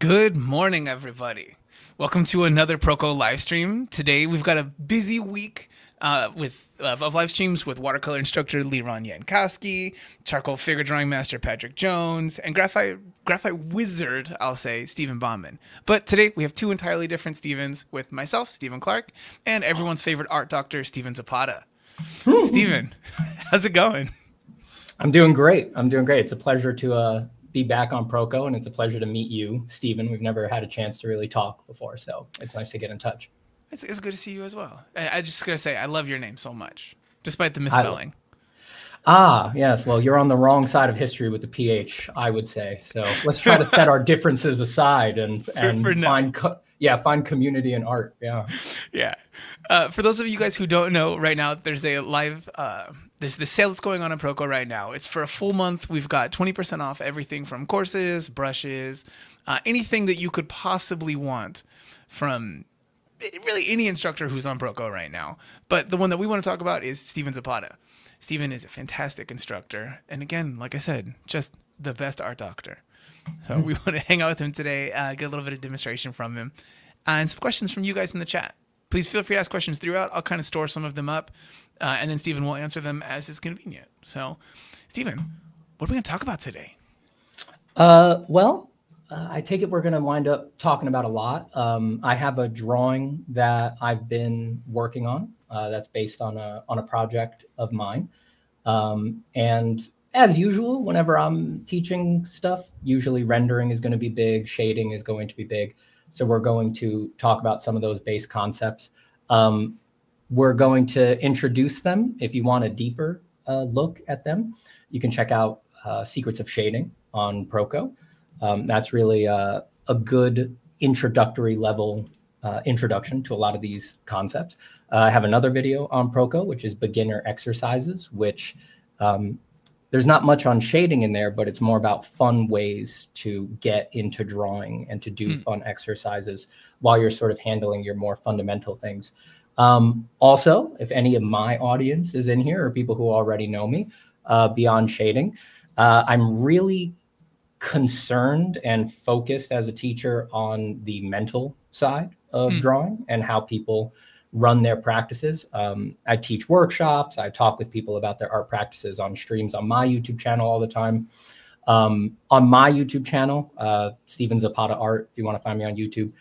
Good morning, everybody. Welcome to another Proco live stream. Today we've got a busy week of live streams with watercolor instructor Liron Yankowski, charcoal figure drawing master Patrick Jones, and graphite wizard, I'll say, Stephen Bauman. But today we have two entirely different Stevens with myself, Stephen Clark, and everyone's favorite art doctor, Steven Zapata. Stephen, how's it going? I'm doing great. It's a pleasure to be back on Proco, and it's a pleasure to meet you, Stephen. We've never had a chance to really talk before, so it's nice to get in touch. It's good to see you as well. I just gotta say, I love your name so much, despite the misspelling. Yes. Well, you're on the wrong side of history with the PH, I would say. So let's try to set our differences aside and find community in art. Yeah. For those of you guys who don't know, right now there's a live there's the sale that's going on in Proco right now. It's for a full month. We've got 20% off everything from courses, brushes, anything that you could possibly want from really any instructor who's on Proco right now. But the one that we want to talk about is Steven Zapata. Steven is a fantastic instructor. And again, like I said, just the best art doctor. So we want to hang out with him today, get a little bit of demonstration from him, and some questions from you guys in the chat. Please feel free to ask questions throughout. I'll kind of store some of them up, and then Stephen will answer them as is convenient. So, Stephen, what are we going to talk about today? I take it we're going to wind up talking about a lot. I have a drawing that I've been working on that's based on a project of mine. And as usual, whenever I'm teaching stuff, usually rendering is going to be big, shading is going to be big. So we're going to talk about some of those base concepts. We're going to introduce them. If you want a deeper look at them, you can check out Secrets of Shading on Proco. That's really a good introductory level introduction to a lot of these concepts. I have another video on Proco, which is beginner exercises, which there's not much on shading in there, but it's more about fun ways to get into drawing and to do fun exercises while you're sort of handling your more fundamental things. Also, if any of my audience is in here or people who already know me beyond shading, I'm really concerned and focused as a teacher on the mental side of drawing and how people run their practices. I teach workshops. I talk with people about their art practices on streams on my YouTube channel all the time. On my YouTube channel, Steven Zapata Art, if you want to find me on YouTube,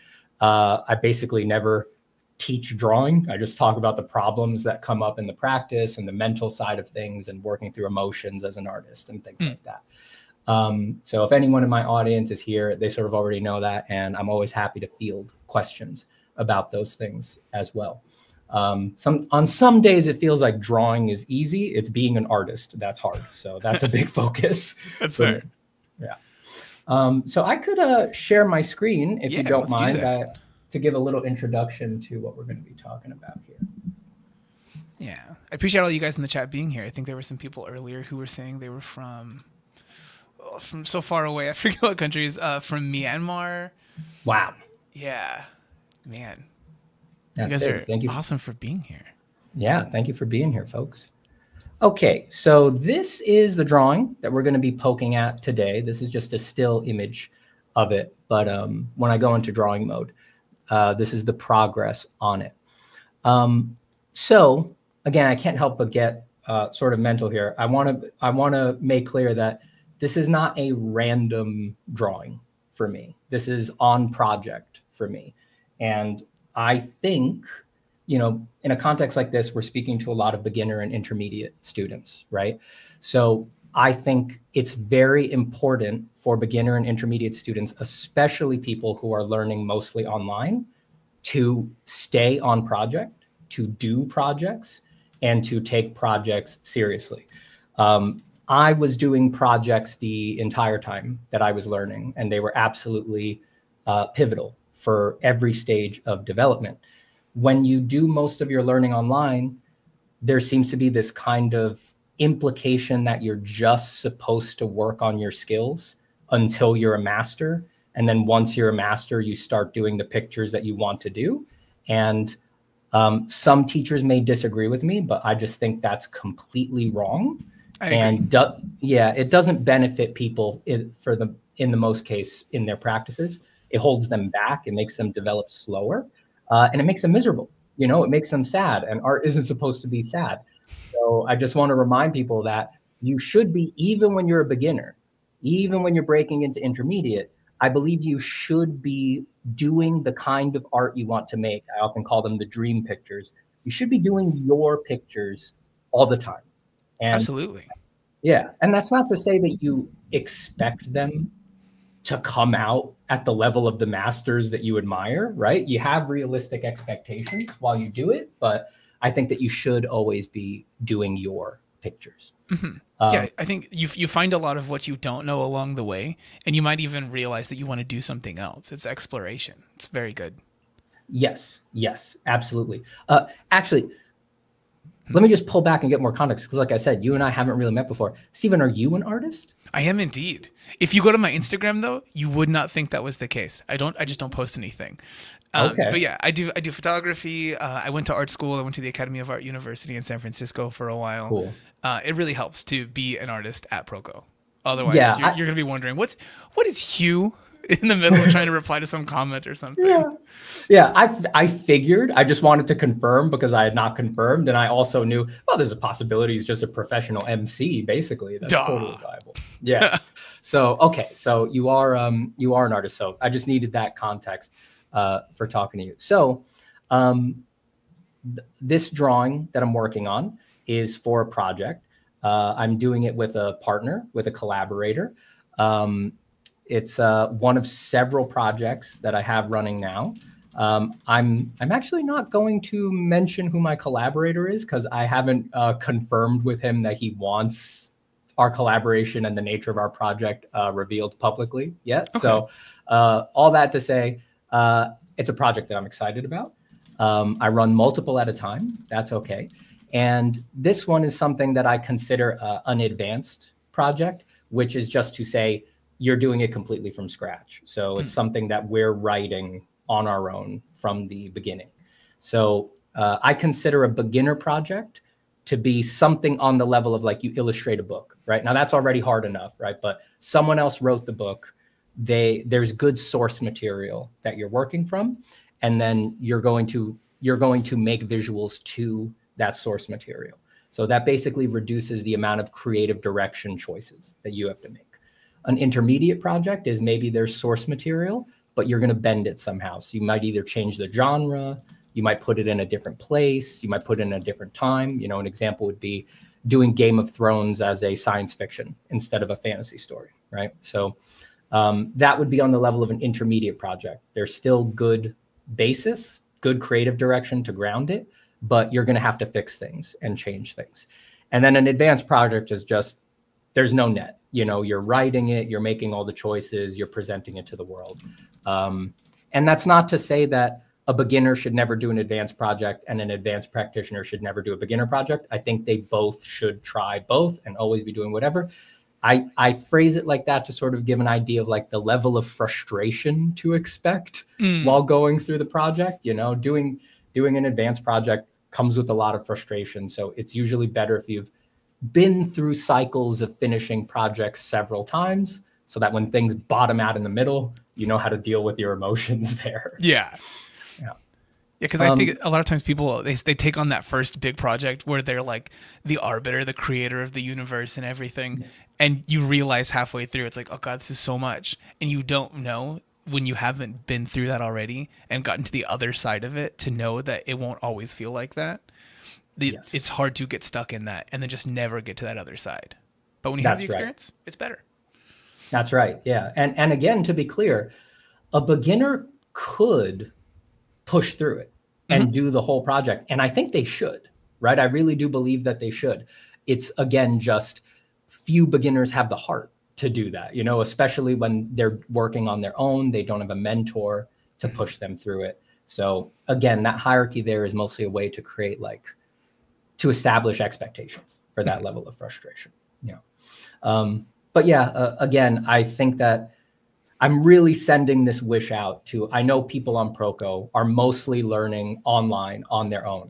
I basically never teach drawing. I just talk about the problems that come up in the practice and the mental side of things and working through emotions as an artist and things like that. So if anyone in my audience is here, they sort of already know that, and I'm always happy to field questions about those things as well. On some days it feels like drawing is easy. It's being an artist that's hard. So that's a big focus. That's fair. Yeah. So I could share my screen if you don't mind to give a little introduction to what we're going to be talking about here. Yeah, I appreciate all you guys in the chat being here. I think there were some people earlier who were saying they were from so far away. I forget what countries. From Myanmar. Wow. Yeah. Man, that's you guys are Thank you. Awesome for being here. Yeah, thank you for being here, folks. Okay, so this is the drawing that we're going to be poking at today. This is just a still image of it, but when I go into drawing mode, this is the progress on it. So again, I can't help but get sort of mental here. I want to make clear that this is not a random drawing for me. This is on project for me. And I think, in a context like this, we're speaking to a lot of beginner and intermediate students, right? So I think it's very important for beginner and intermediate students, especially people who are learning mostly online, to stay on project, to do projects, and to take projects seriously. I was doing projects the entire time that I was learning, and they were absolutely pivotal for every stage of development. When you do most of your learning online, there seems to be this kind of implication that you're just supposed to work on your skills until you're a master. And then once you're a master, you start doing the pictures that you want to do. And some teachers may disagree with me, but I just think that's completely wrong. And it doesn't benefit people in the most case in their practices. It holds them back. It makes them develop slower, and it makes them miserable. You know, it makes them sad, and art isn't supposed to be sad. So I just want to remind people that you should be, even when you're a beginner, even when you're breaking into intermediate, I believe you should be doing the kind of art you want to make. I often call them the dream pictures. You should be doing your pictures all the time. And Absolutely. yeah, and that's not to say that you expect them to come out at the level of the masters that you admire, right? You have realistic expectations while you do it, but I think that you should always be doing your pictures. Yeah, I think you find a lot of what you don't know along the way, and you might even realize that you want to do something else. It's exploration. It's very good. Yes, absolutely. Actually, let me just pull back and get more context, because like I said, you and I haven't really met before. Stephen, are you an artist? I am indeed. If you go to my Instagram, though, you would not think that was the case. I just don't post anything. Okay. But yeah, I do photography. I went to art school. I went to the Academy of Art University in San Francisco for a while. Cool. It really helps to be an artist at Proco. Otherwise, Yeah, you're going to be wondering, what is Hugh in the middle of trying to reply to some comment or something? Yeah. I figured. I just wanted to confirm because I had not confirmed, and I also knew, well, there's a possibility he's just a professional MC. Basically, that's totally viable. Yeah. So okay, so you are an artist. So I just needed that context for talking to you. So this drawing that I'm working on is for a project. I'm doing it with a partner, with a collaborator. It's one of several projects that I have running now. I'm actually not going to mention who my collaborator is, because I haven't confirmed with him that he wants our collaboration and the nature of our project revealed publicly yet. Okay. So all that to say, it's a project that I'm excited about. I run multiple at a time. That's okay. And this one is something that I consider an advanced project, which is just to say you're doing it completely from scratch. So it's something that we're writing on our own from the beginning. So I consider a beginner project to be something on the level of like you illustrate a book, right? Now that's already hard enough, right? But someone else wrote the book. There's good source material that you're working from, and then you're going to make visuals to that source material. So that basically reduces the amount of creative direction choices that you have to make. An intermediate project is maybe there's source material, but you're going to bend it somehow. So you might either change the genre, you might put it in a different place, you might put it in a different time. You know, an example would be doing Game of Thrones as a science fiction instead of a fantasy story, right? So that would be on the level of an intermediate project. There's still good basis, good creative direction to ground it, but you're going to have to fix things and change things. And then an advanced project is just, there's no net. You know, you're writing it, you're making all the choices, you're presenting it to the world. And that's not to say that a beginner should never do an advanced project and an advanced practitioner should never do a beginner project. I think they both should try both and always be doing whatever. I phrase it like that to sort of give an idea of like the level of frustration to expect while going through the project. You know, doing an advanced project comes with a lot of frustration. So it's usually better if you've been through cycles of finishing projects several times, so that when things bottom out in the middle, you know how to deal with your emotions there. Yeah. Because I think a lot of times people, they take on that first big project where they're like the arbiter, the creator of the universe and everything. Yes. And you realize halfway through, it's like, oh God, this is so much. And you don't know, when you haven't been through that already and gotten to the other side of it, to know that it won't always feel like that. Yes. It's hard to get stuck in that and then just never get to that other side. But when you have the experience, it's better. That's right. Yeah. And again, to be clear, a beginner could push through it and do the whole project. And I think they should, right? I really do believe that they should. It's, again, just few beginners have the heart to do that, you know, especially when they're working on their own, they don't have a mentor to push them through it. So again, that hierarchy there is mostly a way to create, like, to establish expectations for that level of frustration. You know, but yeah, again, I think that I'm really sending this wish out to, I know people on Proco are mostly learning online on their own.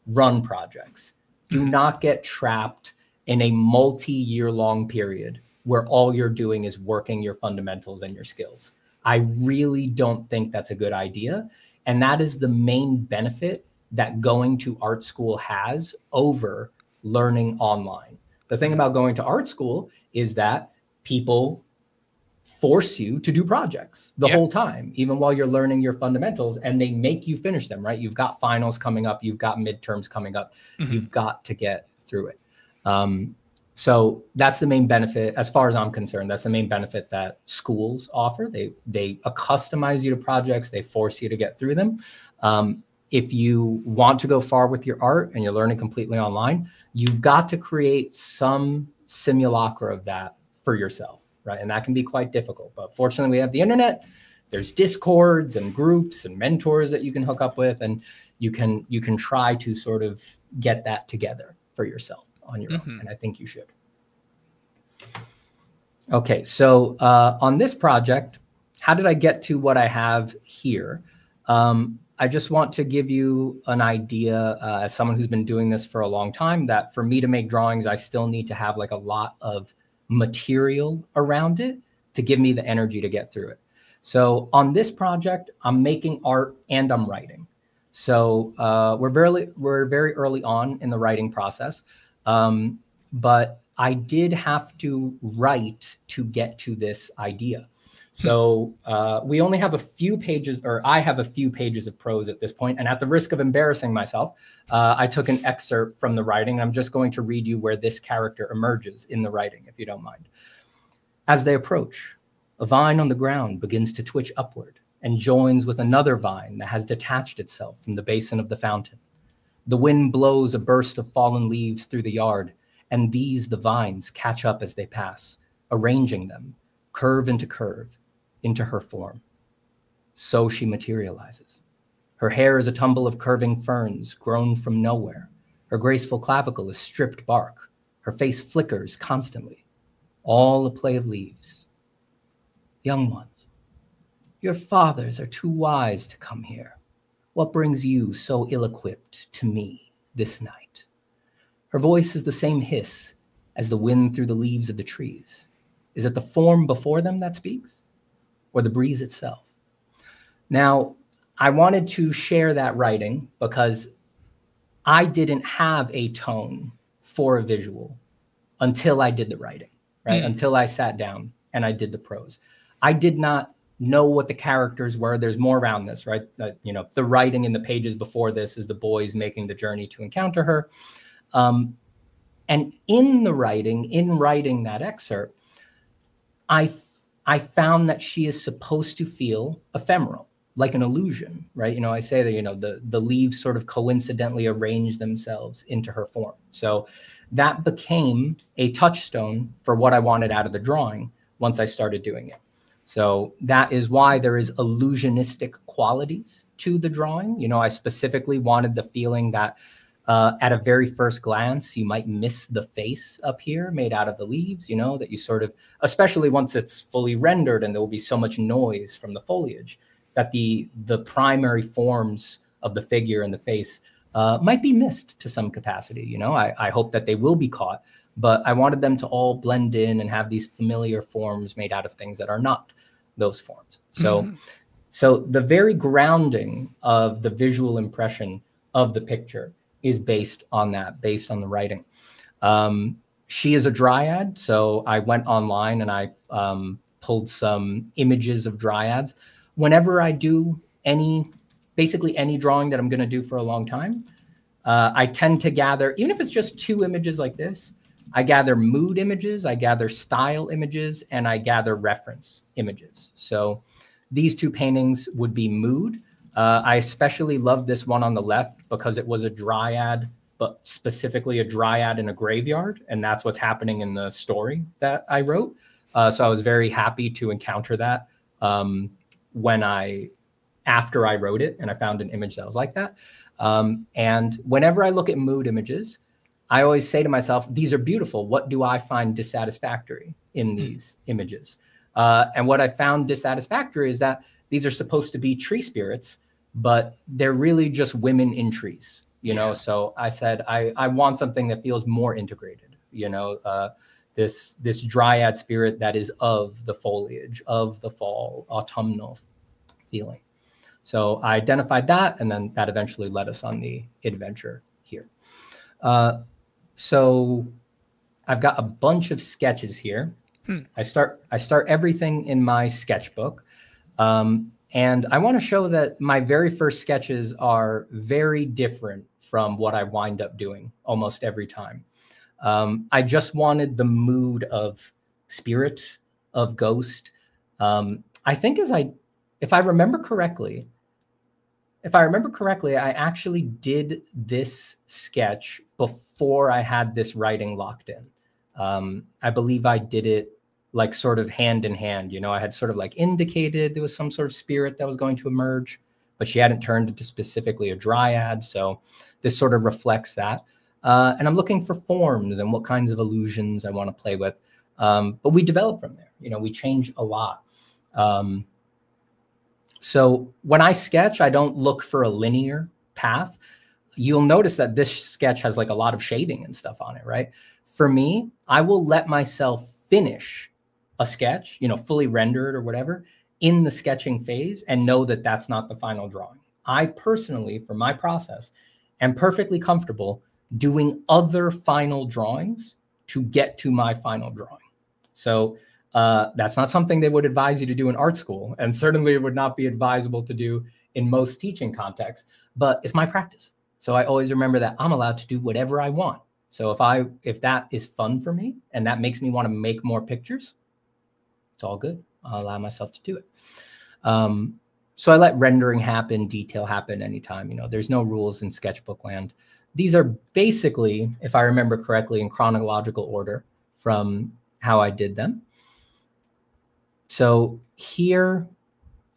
Run projects. Do not get trapped in a multi-year long period where all you're doing is working your fundamentals and your skills. I really don't think that's a good idea. And that is the main benefit that going to art school has over learning online. The thing about going to art school is that people force you to do projects the whole time, even while you're learning your fundamentals, and they make you finish them, right? You've got finals coming up, you've got midterms coming up, you've got to get through it. So that's the main benefit, as far as I'm concerned. That's the main benefit that schools offer. They customize you to projects, they force you to get through them. If you want to go far with your art and you're learning completely online, you've got to create some simulacra of that for yourself, right? And that can be quite difficult. But fortunately, we have the internet. There's Discords and groups and mentors that you can hook up with, and you can try to sort of get that together for yourself on your own. And I think you should. Okay, so on this project, how did I get to what I have here? I just want to give you an idea, as someone who's been doing this for a long time, that for me to make drawings, I still need to have like a lot of material around it to give me the energy to get through it. So on this project, I'm making art and I'm writing. So we're very early on in the writing process, but I did have to write to get to this idea. So we only have a few pages, or I have a few pages of prose at this point. And at the risk of embarrassing myself, I took an excerpt from the writing. I'm just going to read you where this character emerges in the writing, if you don't mind. As they approach, a vine on the ground begins to twitch upward and joins with another vine that has detached itself from the basin of the fountain. The wind blows a burst of fallen leaves through the yard, and these, the vines, catch up as they pass, arranging them, curve into her form. So she materializes. Her hair is a tumble of curving ferns grown from nowhere. Her graceful clavicle is stripped bark. Her face flickers constantly. All a play of leaves. Young ones, your fathers are too wise to come here. What brings you so ill-equipped to me this night? Her voice is the same hiss as the wind through the leaves of the trees. Is it the form before them that speaks, or the breeze itself? Now, I wanted to share that writing because I didn't have a tone for a visual until I did the writing, right? Until I sat down and I did the prose. I did not know what the characters were. There's more around this, right? The writing in the pages before this is the boys making the journey to encounter her. And in the writing, in writing that excerpt, I found that she is supposed to feel ephemeral, like an illusion, right? I say that, the leaves sort of coincidentally arrange themselves into her form. So that became a touchstone for what I wanted out of the drawing once I started doing it. So that is why there is illusionistic qualities to the drawing. I specifically wanted the feeling that at a very first glance, you might miss the face up here made out of the leaves, that you sort of, especially once it's fully rendered and there will be so much noise from the foliage, that the primary forms of the figure and the face might be missed to some capacity. I hope that they will be caught, but I wanted them to all blend in and have these familiar forms made out of things that are not those forms. So the very grounding of the visual impression of the picture is based on that, based on the writing. She is a dryad, so I went online and I pulled some images of dryads. Whenever I do basically any drawing that I'm gonna do for a long time, I tend to gather, even if it's just 2 images like this, I gather mood images, I gather style images, and I gather reference images. So these 2 paintings would be mood. I especially love this one on the left because it was a dryad, but specifically a dryad in a graveyard. And that's what's happening in the story that I wrote. So I was very happy to encounter that after I wrote it and I found an image that was like that. And whenever I look at mood images, I always say to myself, these are beautiful. What do I find dissatisfactory in these images? And what I found dissatisfactory is that these are supposed to be tree spirits, but they're really just women in trees, So I said, I want something that feels more integrated, this dryad spirit that is of the foliage, of the fall, autumnal feeling. So I identified that, and then that eventually led us on the adventure here. So I've got a bunch of sketches here. I start everything in my sketchbook. And I want to show that my very first sketches are very different from what I wind up doing almost every time. I just wanted the mood of spirit, of ghost. I think if I remember correctly, I actually did this sketch before I had this writing locked in. I believe I did it like sort of hand in hand. You know, I had sort of like indicated there was some sort of spirit that was going to emerge, but she hadn't turned into specifically a dryad. So this sort of reflects that. And I'm looking for forms and what kinds of illusions I want to play with. But we develop from there. You know, we change a lot. So when I sketch, I don't look for a linear path. You'll notice that this sketch has like a lot of shading and stuff on it, right? For me, I will let myself finish a sketch, you know, fully rendered or whatever, in the sketching phase and know that that's not the final drawing. I personally, for my process, am perfectly comfortable doing other final drawings to get to my final drawing. So that's not something they would advise you to do in art school. And certainly it would not be advisable to do in most teaching contexts, but it's my practice. So I always remember that I'm allowed to do whatever I want. So if that is fun for me and that makes me want to make more pictures, it's all good. I'll allow myself to do it. So I let rendering happen, detail happen anytime. You know, there's no rules in sketchbook land. These are basically, if I remember correctly, in chronological order from how I did them. So here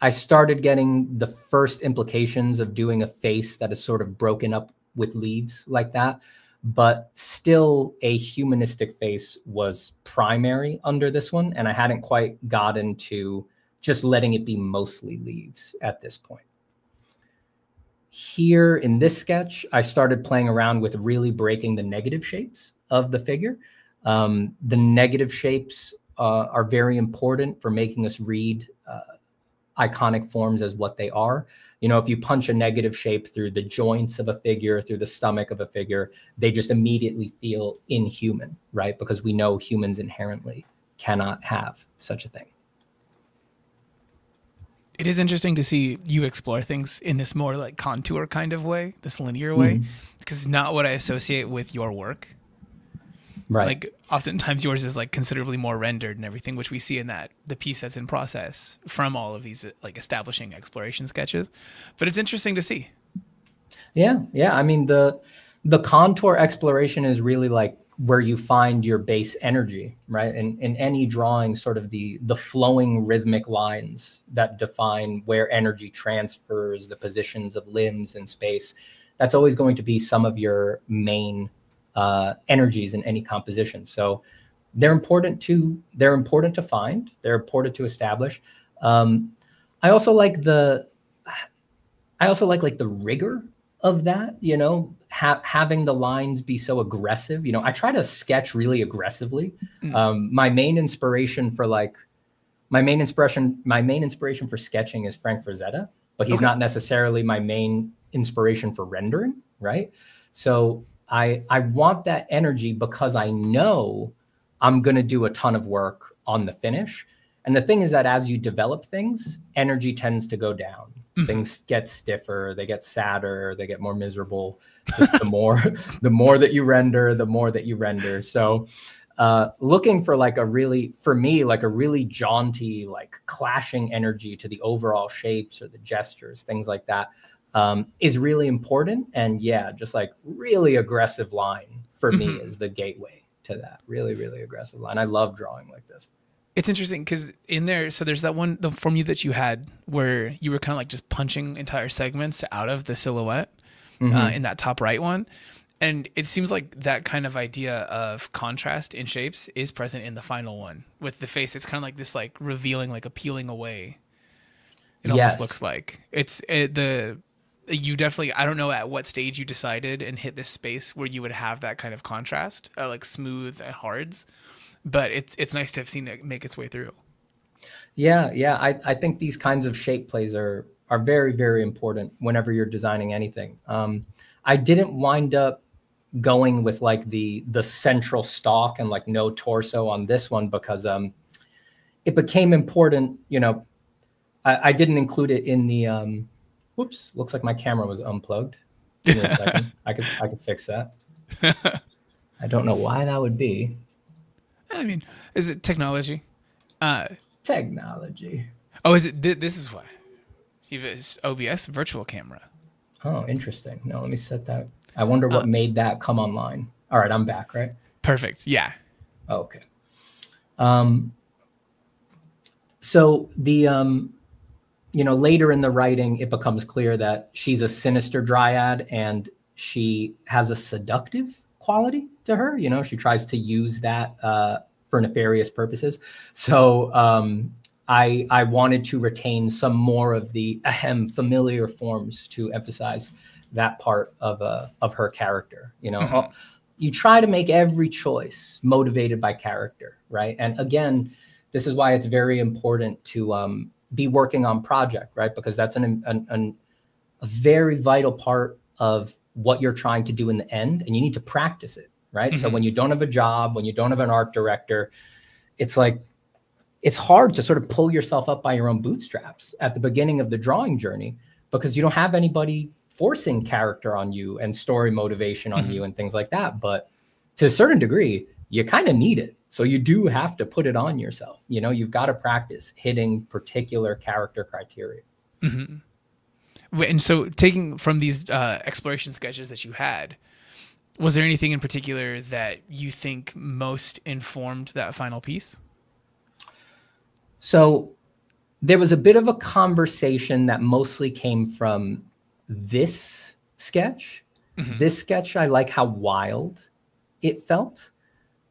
I started getting the first implications of doing a face that is sort of broken up with leaves like that, but still a humanistic face was primary under this one. And I hadn't quite gotten to just letting it be mostly leaves at this point. Here in this sketch, I started playing around with really breaking the negative shapes of the figure. The negative shapes are very important for making us read iconic forms as what they are. You know, if you punch a negative shape through the joints of a figure, through the stomach of a figure, they just immediately feel inhuman, right? Because we know humans inherently cannot have such a thing. It is interesting to see you explore things in this more like contour kind of way, this linear way, because it's not what I associate with your work. Right. Like oftentimes yours is like considerably more rendered and everything, which we see in the piece that's in process from all of these like establishing exploration sketches. But it's interesting to see. Yeah. I mean, the contour exploration is really like where you find your base energy, right? And in any drawing, sort of the flowing rhythmic lines that define where energy transfers, the positions of limbs in space, that's always going to be some of your main energies in any composition. So they're important to find, they're important to establish. I also like the rigor of that, you know, having the lines be so aggressive. You know, I try to sketch really aggressively. My main inspiration for sketching is Frank Frazetta, but he's not necessarily my main inspiration for rendering, right? So I want that energy because I know I'm going to do a ton of work on the finish. And the thing is that as you develop things, energy tends to go down. Things get stiffer, they get sadder, they get more miserable. Just the more that you render, the more that you render. So looking for like a really jaunty, like clashing energy to the overall shapes or the gestures, things like that, is really important. And yeah, just like really aggressive line for me is the gateway to that. Really, really aggressive line. I love drawing like this. It's interesting because in there, so there's the formula that you had where you were kind of like just punching entire segments out of the silhouette in that top right one. And it seems like that kind of idea of contrast in shapes is present in the final one with the face. It's kind of like this, like revealing, like a peeling away. It almost looks like you definitely, I don't know at what stage you decided and hit this space where you would have that kind of contrast, like smooth and hards. but it's nice to have seen it make its way through. Yeah, yeah. I think these kinds of shape plays are very, very important whenever you're designing anything. I didn't wind up going with like the central stalk and like no torso on this one because it became important. You know, I didn't include it in the whoops, looks like my camera was unplugged. Give me a second. I could fix that. I don't know why that would be. I mean, is it technology? Technology. Oh, is it? This is why. You have OBS virtual camera. Oh, interesting. No, let me set that. I wonder what made that come online. All right, I'm back, right? Perfect. Yeah. Okay. So the you know, later in the writing, it becomes clear that she's a sinister dryad and she has a seductive quality to her. You know, she tries to use that for nefarious purposes. So I wanted to retain some more of the familiar forms to emphasize that part of her character. You know, you try to make every choice motivated by character, right? And again, this is why it's very important to be working on project, right? Because that's a very vital part of what you're trying to do in the end, and you need to practice it, right? So when you don't have a job, when you don't have an art director, it's like, it's hard to sort of pull yourself up by your own bootstraps at the beginning of the drawing journey because you don't have anybody forcing character on you and story motivation on you and things like that. But to a certain degree, you kind of need it. So you do have to put it on yourself. You know, you've got to practice hitting particular character criteria. And so taking from these exploration sketches that you had, was there anything in particular that you think most informed that final piece? So there was a bit of a conversation that mostly came from this sketch. This sketch, I like how wild it felt,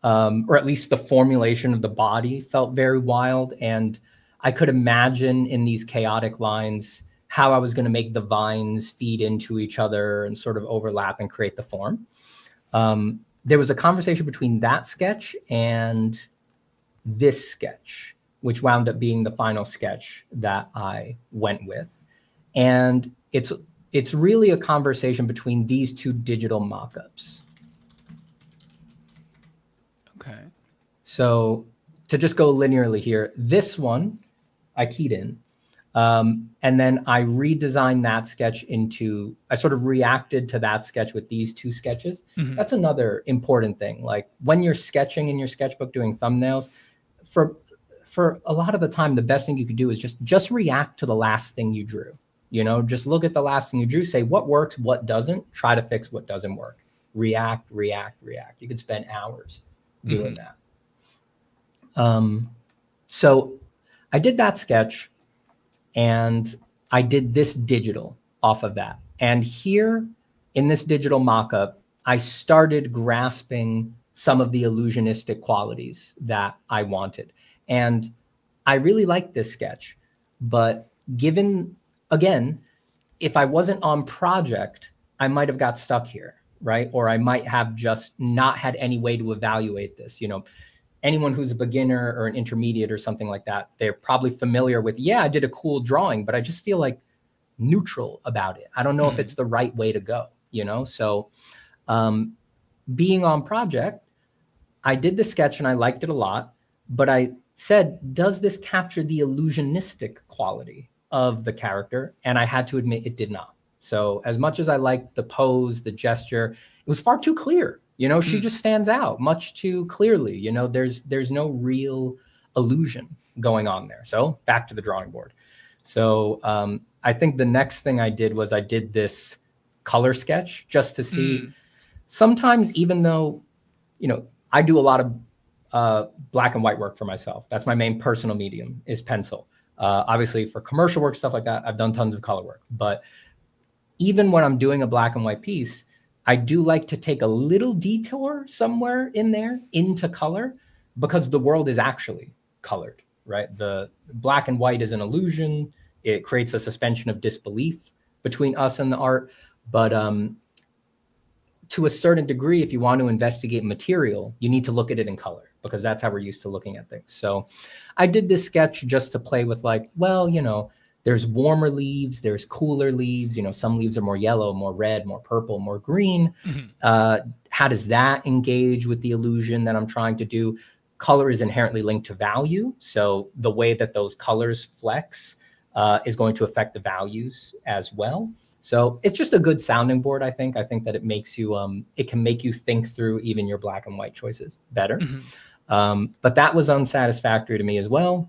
or at least the formulation of the body felt very wild. And I could imagine in these chaotic lines how I was going to make the vines feed into each other and sort of overlap and create the form. There was a conversation between that sketch and this sketch, which wound up being the final sketch that I went with. And it's really a conversation between these two digital mock-ups. Okay. So to just go linearly here, this one I keyed in. And then I redesigned that sketch into, I sort of reacted to that sketch with these two sketches. That's another important thing. Like when you're sketching in your sketchbook, doing thumbnails, for a lot of the time, the best thing you could do is just react to the last thing you drew. You know, just look at the last thing you drew, say what works, what doesn't, try to fix what doesn't work. React, react, react. You could spend hours doing that. So I did that sketch and I did this digital off of that. And here in this digital mock-up, I started grasping some of the illusionistic qualities that I wanted. And I really liked this sketch, but given, again, if I wasn't on project, I might have got stuck here, right? Or I might have just not had any way to evaluate this. You know, anyone who's a beginner or an intermediate or something like that, they're probably familiar with, yeah, I did a cool drawing, but I just feel like neutral about it. I don't know if it's the right way to go, you know? So being on project, I did the sketch and I liked it a lot, but I said, does this capture the illusionistic quality of the character? And I had to admit it did not. So as much as I liked the pose, the gesture, it was far too clear. You know, she just stands out much too clearly. You know, there's no real illusion going on there. So back to the drawing board. So I think the next thing I did was I did this color sketch just to see. Sometimes, even though, you know, I do a lot of black and white work for myself. That's my main personal medium is pencil. Obviously for commercial work, stuff like that, I've done tons of color work. But even when I'm doing a black and white piece, I do like to take a little detour somewhere in there into color because the world is actually colored, right? The black and white is an illusion. It creates a suspension of disbelief between us and the art. But to a certain degree, if you want to investigate material, you need to look at it in color because that's how we're used to looking at things. So I did this sketch just to play with like, well, you know, there's warmer leaves, there's cooler leaves, you know, some leaves are more yellow, more red, more purple, more green. How does that engage with the illusion that I'm trying to do? Color is inherently linked to value. So the way that those colors flex is going to affect the values as well. So it's just a good sounding board, I think. I think that it makes you, it can make you think through even your black and white choices better. But that was unsatisfactory to me as well.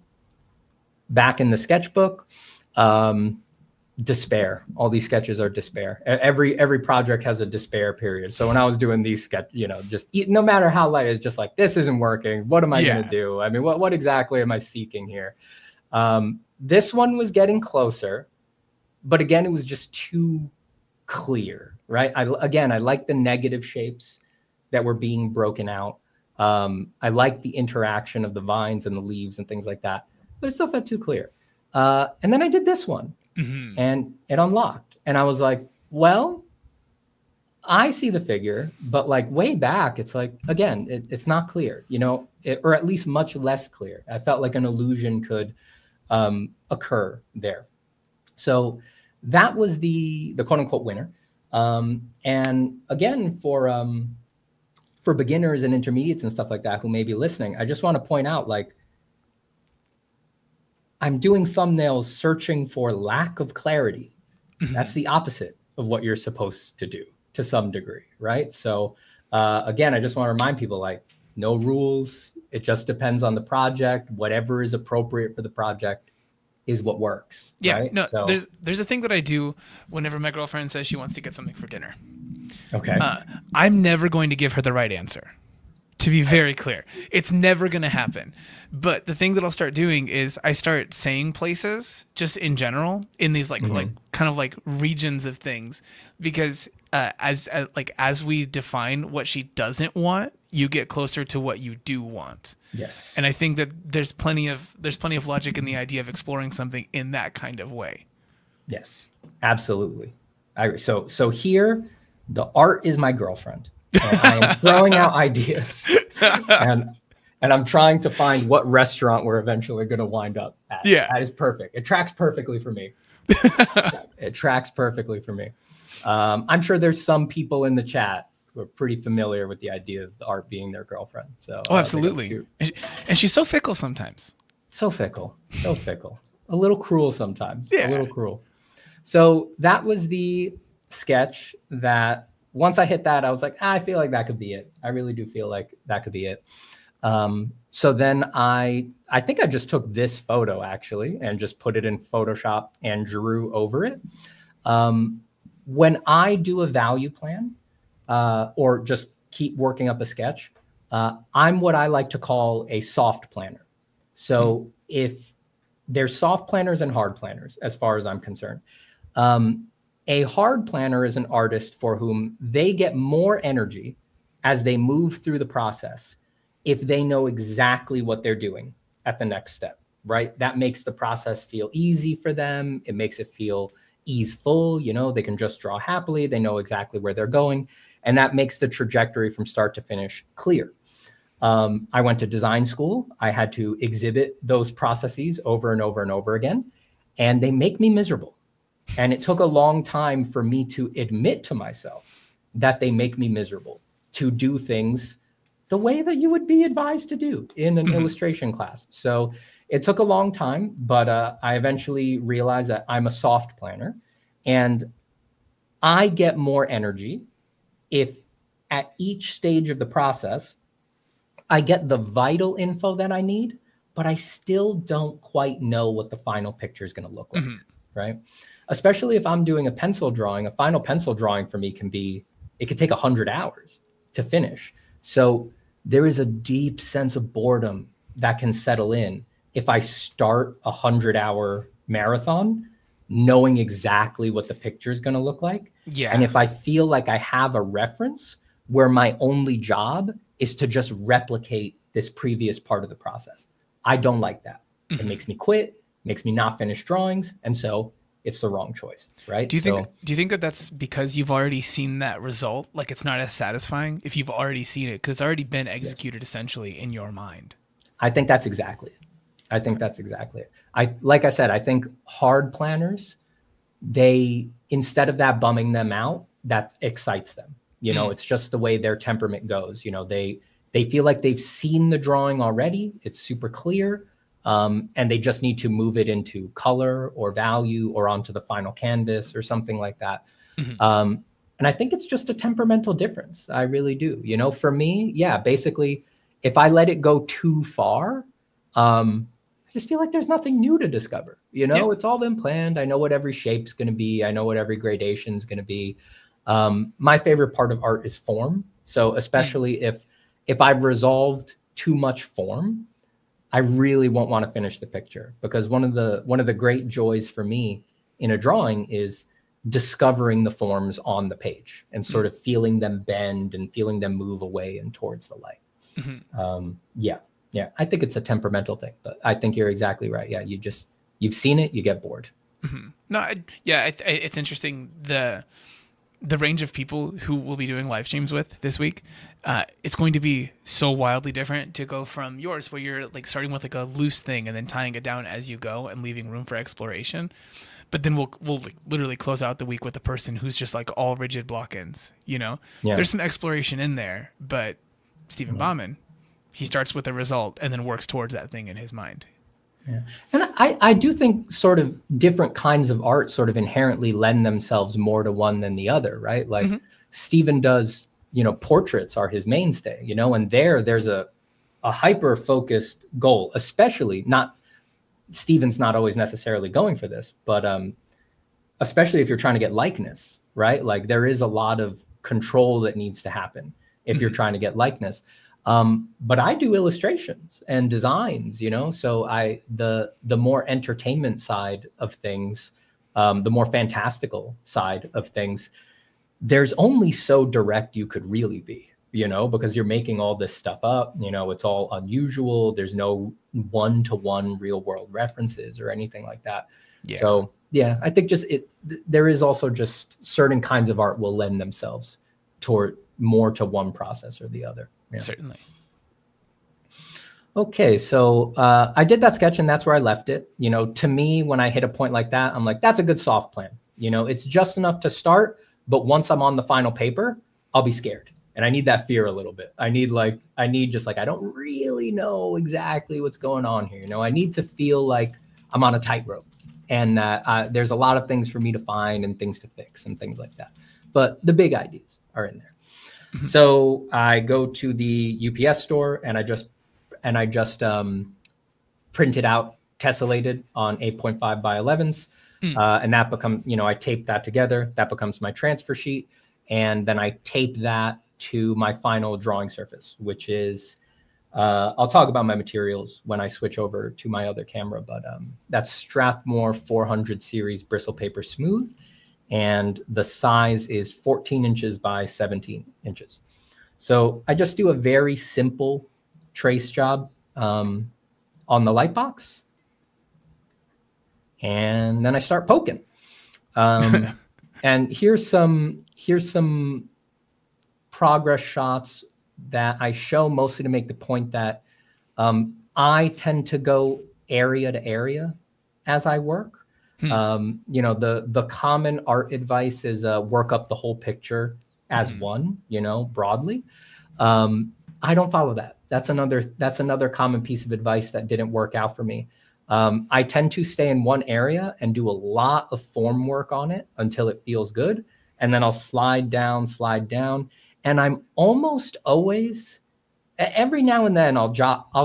Back in the sketchbook, despair. All these sketches are despair. Every project has a despair period. So when I was doing these sketch, you know, just no matter how light, it's just like, this isn't working. What am I going to do? I mean, what exactly am I seeking here? This one was getting closer, but again, it was just too clear, right? I like the negative shapes that were being broken out. I like the interaction of the vines and the leaves and things like that, but it still felt too clear. And then I did this one and it unlocked. And I was like, well, I see the figure, but like way back, it's like, again, it's not clear, you know, or at least much less clear. I felt like an illusion could occur there. So that was the quote unquote winner. And again, for beginners and intermediates and stuff like that who may be listening, I just want to point out, like, I'm doing thumbnails searching for lack of clarity. That's the opposite of what you're supposed to do to some degree, right? So again, I just want to remind people, like, no rules. It just depends on the project. Whatever is appropriate for the project is what works. Yeah, right? no, so, there's a thing that I do whenever my girlfriend says she wants to get something for dinner. Okay. I'm never going to give her the right answer. To be very clear, it's never going to happen. But the thing that I'll start doing is I start saying places just in general in these like kind of like regions of things, because as we define what she doesn't want, you get closer to what you do want. Yes. And I think that there's plenty of logic in the idea of exploring something in that kind of way. Yes, absolutely. I agree. So here, the art is my girlfriend. And I am throwing out ideas, and I'm trying to find what restaurant we're eventually going to wind up at. Yeah, that is perfect. It tracks perfectly for me. It tracks perfectly for me. I'm sure there's some people in the chat who are pretty familiar with the idea of the art being their girlfriend. So absolutely. And she's so fickle sometimes. So fickle. A little cruel sometimes. Yeah. A little cruel. So that was the sketch that. Once I hit that, I was like, I feel like that could be it. I really do feel like that could be it. So then I think I just took this photo actually and just put it in Photoshop and drew over it. When I do a value plan or just keep working up a sketch, I'm what I like to call a soft planner. So if there's soft planners and hard planners, as far as I'm concerned, a hard planner is an artist for whom they get more energy as they move through the process if they know exactly what they're doing at the next step, right? That makes the process feel easy for them. It makes it feel easeful. You know, they can just draw happily. They know exactly where they're going. And that makes the trajectory from start to finish clear. I went to design school. I had to exhibit those processes over and over and over again, and they make me miserable. And it took a long time for me to admit to myself that they make me miserable to do things the way that you would be advised to do in an illustration class. So it took a long time, but I eventually realized that I'm a soft planner, and I get more energy if at each stage of the process, I get the vital info that I need, but I still don't quite know what the final picture is going to look like, right? Especially if I'm doing a pencil drawing. A final pencil drawing for me it could take 100 hours to finish. So there is a deep sense of boredom that can settle in if I start a 100-hour marathon knowing exactly what the picture is going to look like. Yeah. And if I feel like I have a reference where my only job is to just replicate this previous part of the process, I don't like that. It makes me quit, makes me not finish drawings. And so it's the wrong choice, right? Do you think that that's because you've already seen that result? Like it's not as satisfying if you've already seen it because it's already been executed essentially in your mind. I think that's exactly it. I think that's exactly it. Like I said, I think hard planners, they, instead of that bumming them out, that excites them. You know, it's just the way their temperament goes. You know, they feel like they've seen the drawing already. It's super clear. And they just need to move it into color or value or onto the final canvas or something like that. And I think it's just a temperamental difference. I really do. You know, for me, yeah, basically, if I let it go too far, I just feel like there's nothing new to discover. You know, it's all been planned. I know what every shape's going to be. I know what every gradation is going to be. My favorite part of art is form. So especially if I've resolved too much form, I really won't want to finish the picture, because one of the great joys for me in a drawing is discovering the forms on the page and sort of feeling them bend and feeling them move away and towards the light. Yeah, I think it's a temperamental thing, but I think you're exactly right. Yeah, you've seen it, you get bored. No, it's interesting the range of people who we'll be doing live streams with this week. It's going to be so wildly different to go from yours, where you're like starting with like a loose thing and then tying it down as you go and leaving room for exploration. But then we'll like literally close out the week with a person who's just like all rigid block-ins. You know, there's some exploration in there, but Stephen Bauman, he starts with a result and then works towards that thing in his mind. Yeah. And I do think sort of different kinds of art sort of inherently lend themselves more to one than the other, right? Like Stephen does, you know, portraits are his mainstay, you know, and there's a hyper-focused goal, especially Stephen's not always necessarily going for this, but especially if you're trying to get likeness, right? Like there is a lot of control that needs to happen if you're trying to get likeness. But I do illustrations and designs, you know, so the more entertainment side of things, the more fantastical side of things, there's only so direct you could really be, you know, because you're making all this stuff up, you know, it's all unusual. There's no one-to-one real world references or anything like that. Yeah. So yeah, I think there is also just certain kinds of art will lend themselves toward more to one process or the other. Yeah. Certainly. Okay, so I did that sketch and that's where I left it. You know, to me, when I hit a point like that, I'm like, that's a good soft plan. You know, it's just enough to start, but once I'm on the final paper, I'll be scared. And I need that fear a little bit. I need just I don't really know exactly what's going on here. You know, I need to feel like I'm on a tightrope and that there's a lot of things for me to find and things to fix and things like that. But the big ideas are in there. So I go to the UPS store and I just printed out tessellated on 8.5 by 11s. And that becomes, you know, I tape that together. That becomes my transfer sheet. And then I tape that to my final drawing surface, which is, I'll talk about my materials when I switch over to my other camera, but that's Strathmore 400 series bristle paper smooth. And the size is 14 inches by 17 inches. So I just do a very simple trace job on the light box. And then I start poking. And here's some progress shots that I show mostly to make the point that I tend to go area to area as I work. You know, the common art advice is work up the whole picture as one, you know, broadly. I don't follow that. That's another common piece of advice that didn't work out for me. I tend to stay in one area and do a lot of form work on it until it feels good. And then I'll slide down. And I'm almost always, every now and then I'll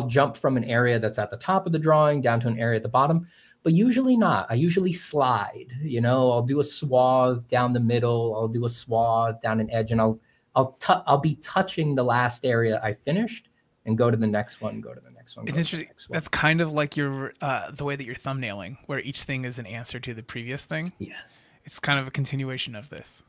jump from an area that's at the top of the drawing down to an area at the bottom. But usually not. I usually slide, you know, I'll do a swath down the middle. I'll do a swath down an edge, and I'll be touching the last area I finished and go to the next one, go to the next one. It's interesting. That's kind of like your the way that you're thumbnailing, where each thing is an answer to the previous thing. Yes. It's kind of a continuation of this.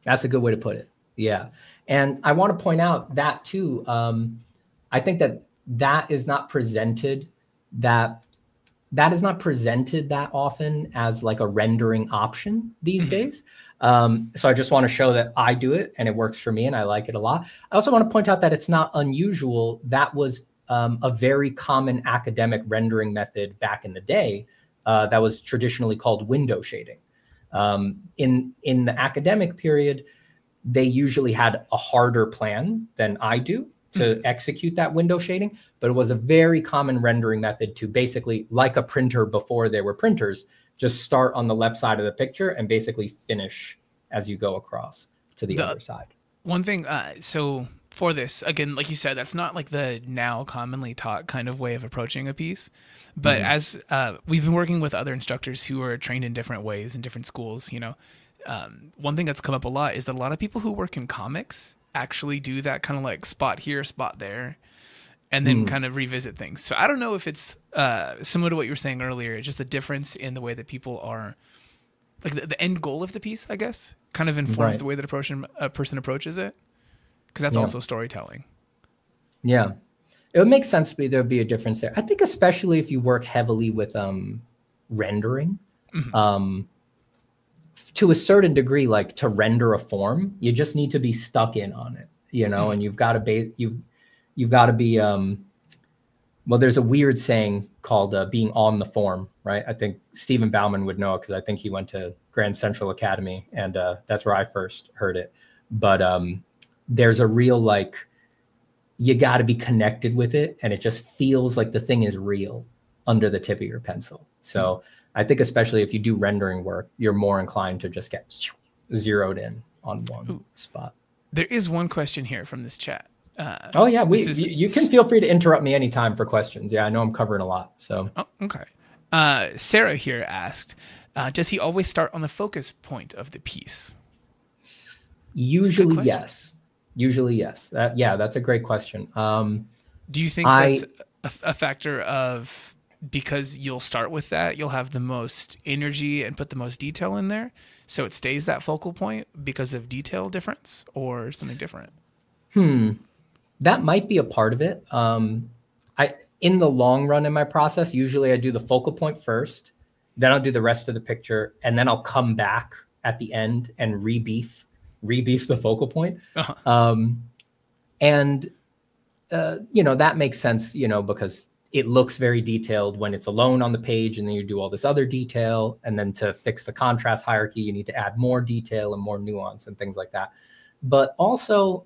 That's a good way to put it. Yeah. And I want to point out that too. I think that is not presented that that is not presented that often as like a rendering option these days. So I just want to show that I do it and it works for me and I like it a lot. I also want to point out that it's not unusual. That was a very common academic rendering method back in the day that was traditionally called window shading. In the academic period, they usually had a harder plan than I do to execute that window shading, but it was a very common rendering method to basically, like a printer before there were printers, just start on the left side of the picture and basically finish as you go across to the other side. One thing, so for this, again, like you said, that's not like the now commonly taught kind of way of approaching a piece. But as we've been working with other instructors who are trained in different ways in different schools, you know, one thing that's come up a lot is that a lot of people who work in comics actually do that kind of like spot here, spot there, and then kind of revisit things. So I don't know if it's similar to what you were saying earlier. It's just a difference in the way that people are, like the end goal of the piece, I guess, kind of informs the way that a person approaches it, because that's also storytelling. Yeah, it would make sense to me there would be a difference there. I think especially if you work heavily with rendering, to a certain degree, like to render a form, you just need to be stuck in on it, you know, and you've got to be, you've got to be, well, there's a weird saying called being on the form, right? I think Stephen Bauman would know it because I think he went to Grand Central Academy and that's where I first heard it. But there's a real, like, you got to be connected with it. And it just feels like the thing is real under the tip of your pencil. So I think especially if you do rendering work, you're more inclined to just get zeroed in on one spot. There is one question here from this chat. Oh yeah, you can feel free to interrupt me anytime for questions. Yeah, I know I'm covering a lot. So okay. Sarah here asked, does he always start on the focus point of the piece? Usually yes. Usually yes. Yeah, that's a great question. Do you think that's a factor of, because you'll start with that, you'll have the most energy and put the most detail in there, so it stays that focal point because of detail difference, or something different? That might be a part of it. In the long run in my process, usually I do the focal point first, then I'll do the rest of the picture, and then I'll come back at the end and rebeef the focal point. You know, that makes sense, you know, because it looks very detailed when it's alone on the page, and then you do all this other detail. And then to fix the contrast hierarchy, you need to add more detail and more nuance and things like that. But also,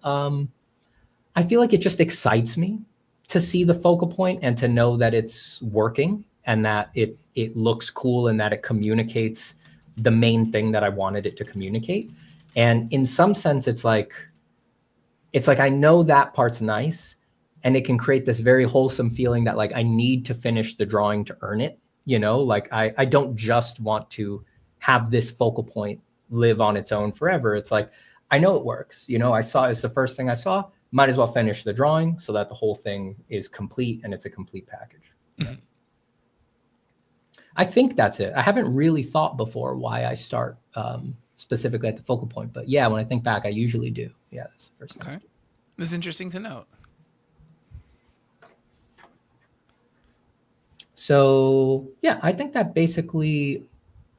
I feel like it just excites me to see the focal point and to know that it's working and that it looks cool and that it communicates the main thing that I wanted it to communicate. And in some sense, it's like I know that part's nice, and it can create this very wholesome feeling that like I need to finish the drawing to earn it. You know, like I don't just want to have this focal point live on its own forever. It's like, I know it works. You know, it's the first thing I saw. Might as well finish the drawing so that the whole thing is complete and it's a complete package. Yeah. I think that's it. I haven't really thought before why I start specifically at the focal point, but yeah, when I think back, I usually do. Yeah, that's the first thing. This is interesting to note. So yeah, I think that basically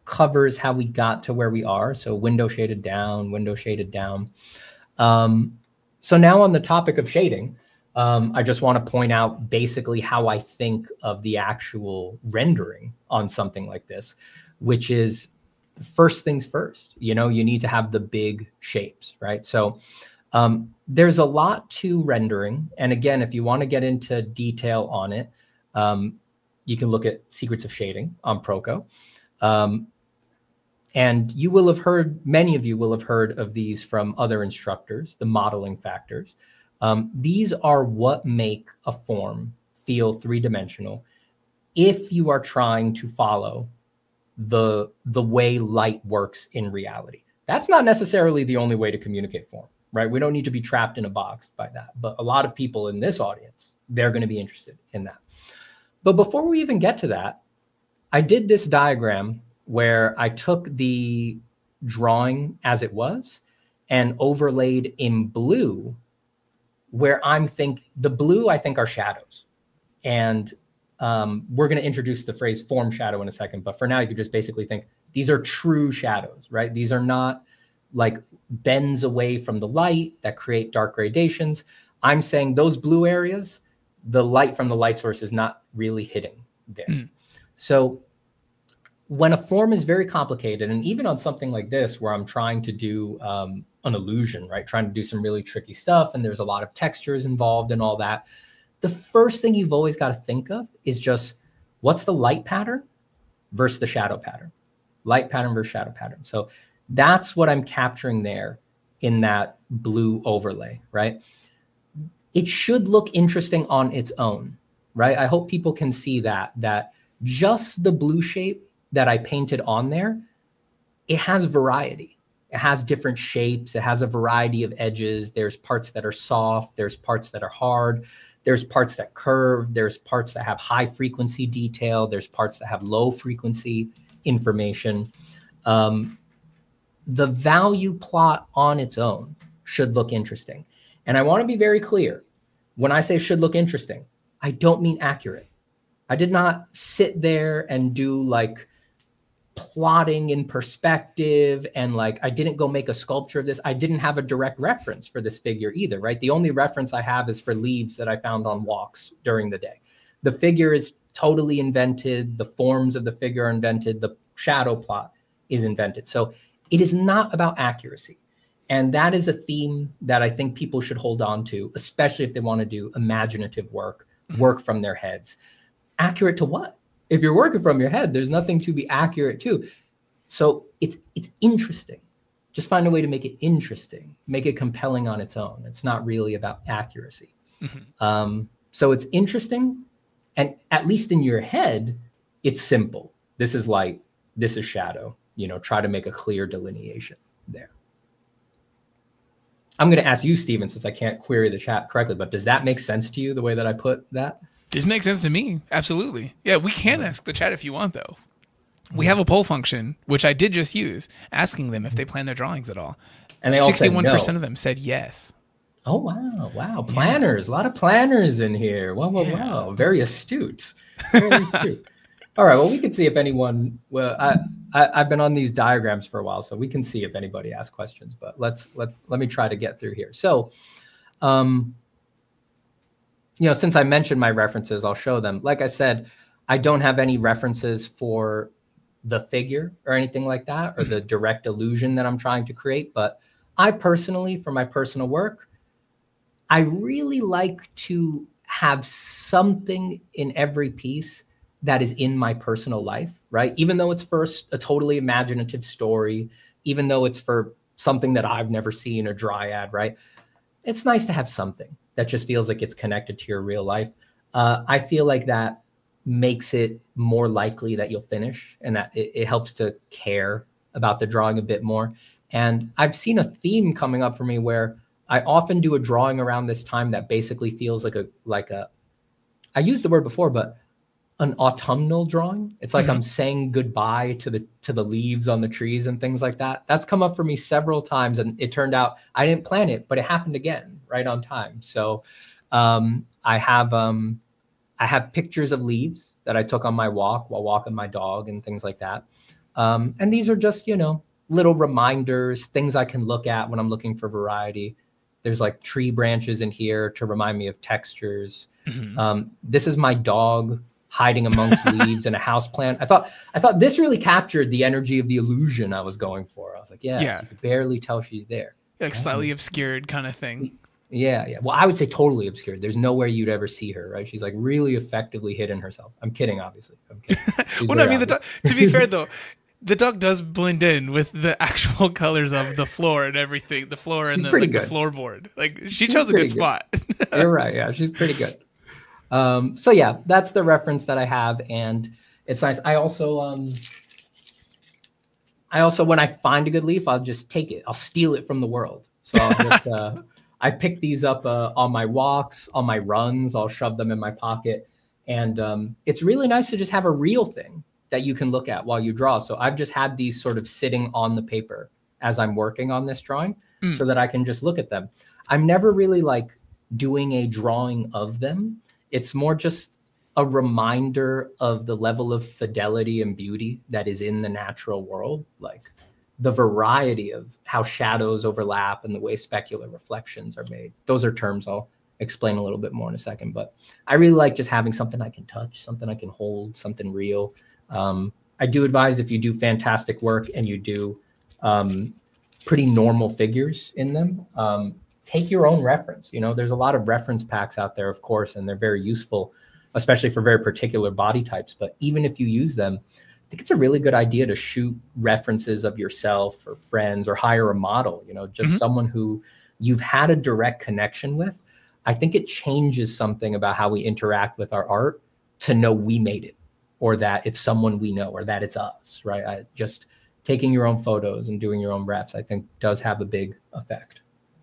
covers how we got to where we are. So window shaded down, window shaded down. So now on the topic of shading, I just want to point out basically how I think of the actual rendering on something like this, which is first things first. You know, you need to have the big shapes, right? So there's a lot to rendering. And again, if you want to get into detail on it, you can look at Secrets of Shading on Proco. And you will have heard, many of you will have heard of these from other instructors, the modeling factors. These are what make a form feel three-dimensional if you are trying to follow the way light works in reality. That's not necessarily the only way to communicate form, right? We don't need to be trapped in a box by that. But a lot of people in this audience, they're going to be interested in that. But before we even get to that, I did this diagram where I took the drawing as it was and overlaid in blue, where the blue I think are shadows. And we're going to introduce the phrase form shadow in a second, but for now you could just basically think these are true shadows, right? These are not like bends away from the light that create dark gradations. I'm saying those blue areas, the light from the light source is not really hitting there. So when a form is very complicated, and even on something like this, where I'm trying to do an illusion, right? Trying to do some really tricky stuff, and there's a lot of textures involved and all that. The first thing you've always got to think of is just what's the light pattern versus the shadow pattern, light pattern versus shadow pattern. So that's what I'm capturing there in that blue overlay, right? It should look interesting on its own, right? I hope people can see that just the blue shape that I painted on there, it has variety. It has different shapes. It has a variety of edges. There's parts that are soft. There's parts that are hard. There's parts that curve. There's parts that have high frequency detail. There's parts that have low frequency information. The value plot on its own should look interesting. And I want to be very clear. When I say should look interesting, I don't mean accurate. I did not sit there and do like plotting in perspective and like I didn't go make a sculpture of this. I didn't have a direct reference for this figure either, right? The only reference I have is for leaves that I found on walks during the day. The figure is totally invented. The forms of the figure are invented. The shadow plot is invented. So it is not about accuracy. And that is a theme that I think people should hold on to, especially if they want to do imaginative work from their heads. Accurate to what? If you're working from your head, there's nothing to be accurate to. So it's interesting. Just find a way to make it interesting, make it compelling on its own. It's not really about accuracy. So it's interesting. And at least in your head, it's simple. This is light, this is shadow. You know, try to make a clear delineation there. I'm going to ask you, Steven, since I can't query the chat correctly, but does that make sense to you, the way that I put that? This makes sense to me. Absolutely. Yeah, we can ask the chat if you want, though. We have a poll function, which I did just use, asking them if they plan their drawings at all. And they all 61% said no. Of them said yes. Oh, wow. Wow. Planners. Yeah. A lot of planners in here. Wow. Very astute. Very astute. All right. Well, we can see if anyone, I've been on these diagrams for a while, so we can see if anybody asks questions, but let me try to get through here. So, you know, since I mentioned my references, I'll show them. Like I said, I don't have any references for the figure or anything like that, or the direct illusion that I'm trying to create. But I personally, for my personal work, I really like to have something in every piece that is in my personal life, right? Even though it's for a totally imaginative story, even though it's for something that I've never seen, a dryad, right? It's nice to have something that just feels like it's connected to your real life. I feel like that makes it more likely that you'll finish, and that it helps to care about the drawing a bit more. And I've seen a theme coming up for me where I often do a drawing around this time that basically feels like a I used the word before, but an autumnal drawing. It's like I'm saying goodbye to the leaves on the trees and things like that. That's come up for me several times, and it turned out I didn't plan it, but it happened again right on time. So I have pictures of leaves that I took on my walk while walking my dog and things like that. And these are just, you know, little reminders, things I can look at when I'm looking for variety. There's like tree branches in here to remind me of textures. This is my dog hiding amongst leaves and a house plant. I thought this really captured the energy of the illusion I was going for. I was like, yeah. So you could barely tell she's there. Like slightly obscured kind of thing. Yeah. Well, I would say totally obscured. There's nowhere you'd ever see her, right? She's like really effectively hidden herself. I'm kidding, obviously. I'm kidding. Well, no, I mean, the dog, to be fair though, the dog does blend in with the actual colors of the floor and everything. The floor and the floorboard. Like she chose a good spot. You're right. Yeah, she's pretty good. So yeah, that's the reference that I have, and it's nice. I also, when I find a good leaf, I'll just take it. I'll steal it from the world. So I'll just, I pick these up on my walks, on my runs. I'll shove them in my pocket, and it's really nice to just have a real thing that you can look at while you draw. So I've just had these sort of sitting on the paper as I'm working on this drawing, so that I can just look at them. I'm never really like doing a drawing of them. It's more just a reminder of the level of fidelity and beauty that is in the natural world, like the variety of how shadows overlap and the way specular reflections are made. Those are terms I'll explain a little bit more in a second, but I really like just having something I can touch, something I can hold, something real. I do advise, if you do fantastic work and you do pretty normal figures in them, take your own reference. You know, there's a lot of reference packs out there, of course, and they're very useful, especially for very particular body types. But even if you use them, I think it's a really good idea to shoot references of yourself or friends, or hire a model, you know, just someone who you've had a direct connection with. I think it changes something about how we interact with our art to know we made it, or that it's someone we know, or that it's us, right? Just taking your own photos and doing your own refs, I think does have a big effect.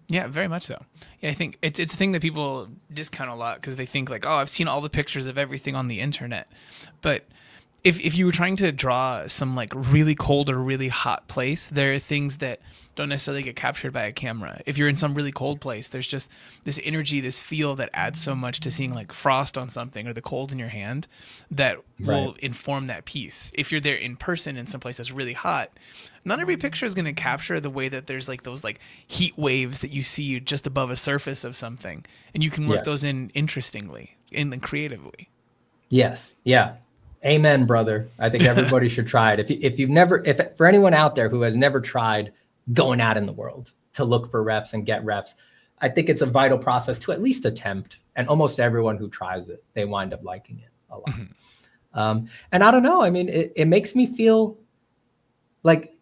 Yeah, very much so. Yeah, I think it's a thing that people discount a lot because they think like, oh, I've seen all the pictures of everything on the internet. But if you were trying to draw some like really cold or really hot place, there are things that don't necessarily get captured by a camera. If you're in some really cold place, there's just this energy, this feel that adds so much to seeing like frost on something or the cold in your hand that will inform that piece. If you're there in person in some place that's really hot, not every picture is going to capture the way that there's like those like heat waves that you see just above a surface of something, and you can work those in interestingly and creatively. Yes. Yeah. Amen, brother. I think everybody should try it. If you've never, if for anyone out there who has never tried going out in the world to look for refs and get refs, I think it's a vital process to at least attempt. And almost everyone who tries it, they wind up liking it a lot. And I don't know. I mean, it makes me feel like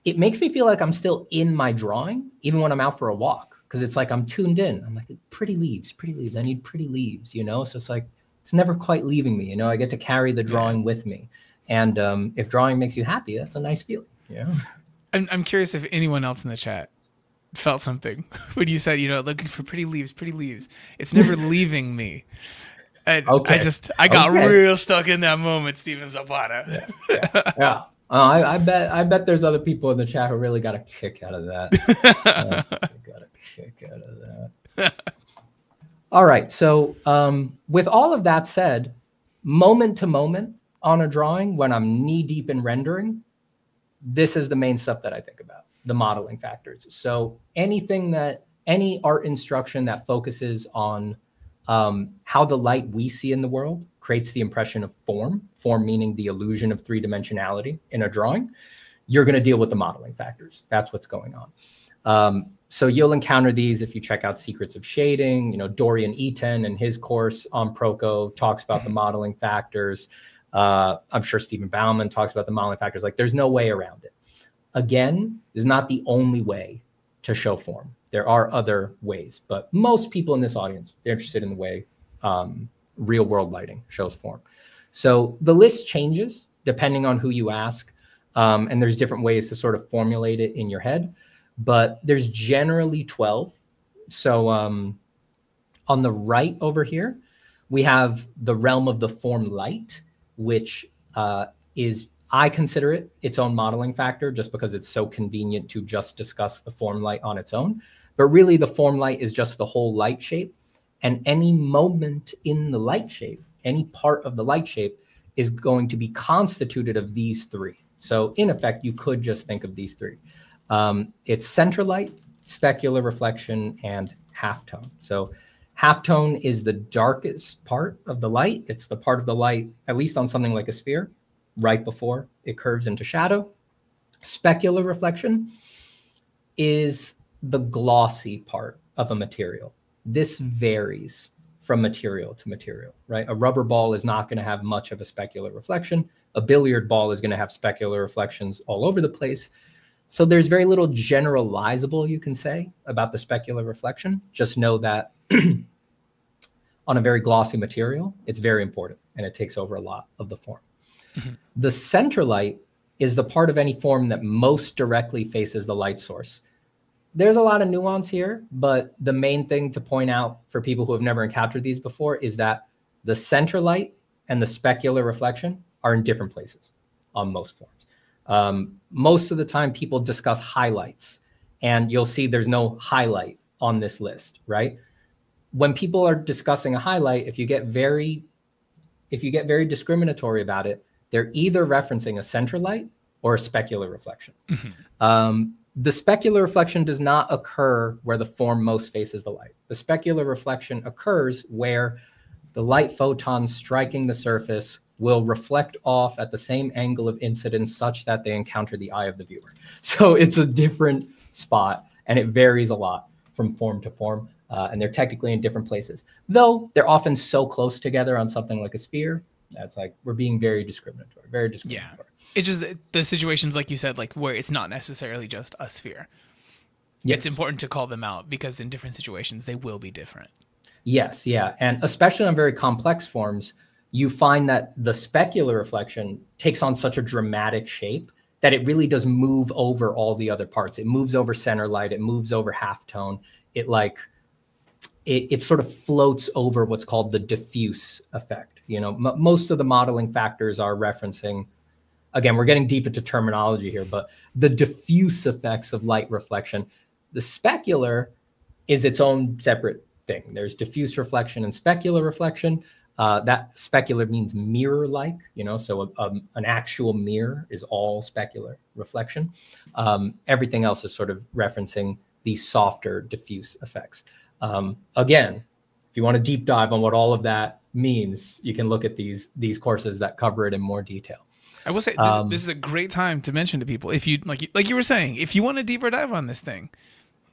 I'm still in my drawing, even when I'm out for a walk, because it's like I'm tuned in. I'm like, pretty leaves, pretty leaves. I need pretty leaves, you know? So it's like, it's never quite leaving me, you know. I get to carry the drawing with me, and if drawing makes you happy, that's a nice feeling, you know. I'm curious if anyone else in the chat felt something when you said, you know, looking for pretty leaves, pretty leaves. It's never leaving me. And I got real stuck in that moment, Steven Zapata. Yeah. I bet there's other people in the chat who really got a kick out of that. Got a kick out of that. All right. So with all of that said, moment to moment on a drawing, when I'm knee deep in rendering, this is the main stuff that I think about, the modeling factors. So any art instruction that focuses on how the light we see in the world creates the impression of form meaning the illusion of three-dimensionality in a drawing, you're going to deal with the modeling factors. That's what's going on. So you'll encounter these if you check out Secrets of Shading. You know, Dorian Eaton in his course on Proco talks about the modeling factors. I'm sure Stephen Bauman talks about the modeling factors. Like, there's no way around it. Again, is not the only way to show form. There are other ways, but most people in this audience, they're interested in the way real world lighting shows form. So the list changes depending on who you ask. And there's different ways to sort of formulate it in your head, but there's generally 12. So on the right over here, we have the realm of the form light, which is, I consider it its own modeling factor just because it's so convenient to just discuss the form light on its own. But really the form light is just the whole light shape, and any moment in the light shape, any part of the light shape is going to be constituted of these three. So in effect, you could just think of these three. It's center light, specular reflection, and halftone. So halftone is the darkest part of the light. It's the part of the light, at least on something like a sphere, right before it curves into shadow. Specular reflection is the glossy part of a material. This varies from material to material, right? A rubber ball is not going to have much of a specular reflection. A billiard ball is going to have specular reflections all over the place. So there's very little generalizable you can say about the specular reflection. Just know that on a very glossy material, it's very important and it takes over a lot of the form. The center light is the part of any form that most directly faces the light source. There's a lot of nuance here, but the main thing to point out for people who have never encountered these before is that the center light and the specular reflection are in different places on most forms. Most of the time people discuss highlights, and you'll see there's no highlight on this list, right? When people are discussing a highlight, if you get very if you get very discriminatory about it, they're either referencing a center light or a specular reflection. The specular reflection does not occur where the form most faces the light. The specular reflection occurs where the light photons striking the surface will reflect off at the same angle of incidence such that they encounter the eye of the viewer. So it's a different spot, and it varies a lot from form to form, and they're technically in different places. Though they're often so close together on something like a sphere, that's like, we're being very discriminatory, very discriminatory. Yeah. It's just the situations, like you said, like where it's not necessarily just a sphere. Yes. It's important to call them out because in different situations, they will be different. Yes, yeah. And especially on very complex forms, you find that the specular reflection takes on such a dramatic shape that it really does move over all the other parts. It moves over center light, it moves over halftone. It sort of floats over what's called the diffuse effect. You know, most of the modeling factors are referencing, again, we're getting deep into terminology here, but the diffuse effects of light reflection. The specular is its own separate thing. There's diffuse reflection and specular reflection. That specular means mirror-like, you know, so an actual mirror is all specular reflection. Everything else is sort of referencing these softer diffuse effects. Again, if you want to deep dive on what all of that means, you can look at these courses that cover it in more detail. I will say this is a great time to mention to people, if you like you were saying, if you want a deeper dive on this thing,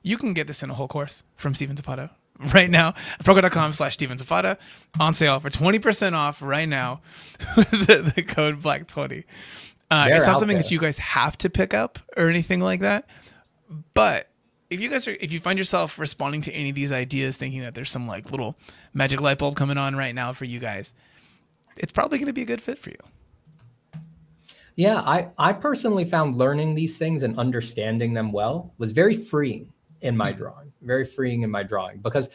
you can get this in a whole course from Steven Zapata right now. Proko.com/Steven Zapata on sale for 20% off right now with the code BLACK20. It's not something that you guys have to pick up or anything like that, but if you find yourself responding to any of these ideas thinking that there's some like little magic light bulb coming on right now for you guys, it's probably going to be a good fit for you. Yeah, I personally found learning these things and understanding them well was very freeing in my drawing, because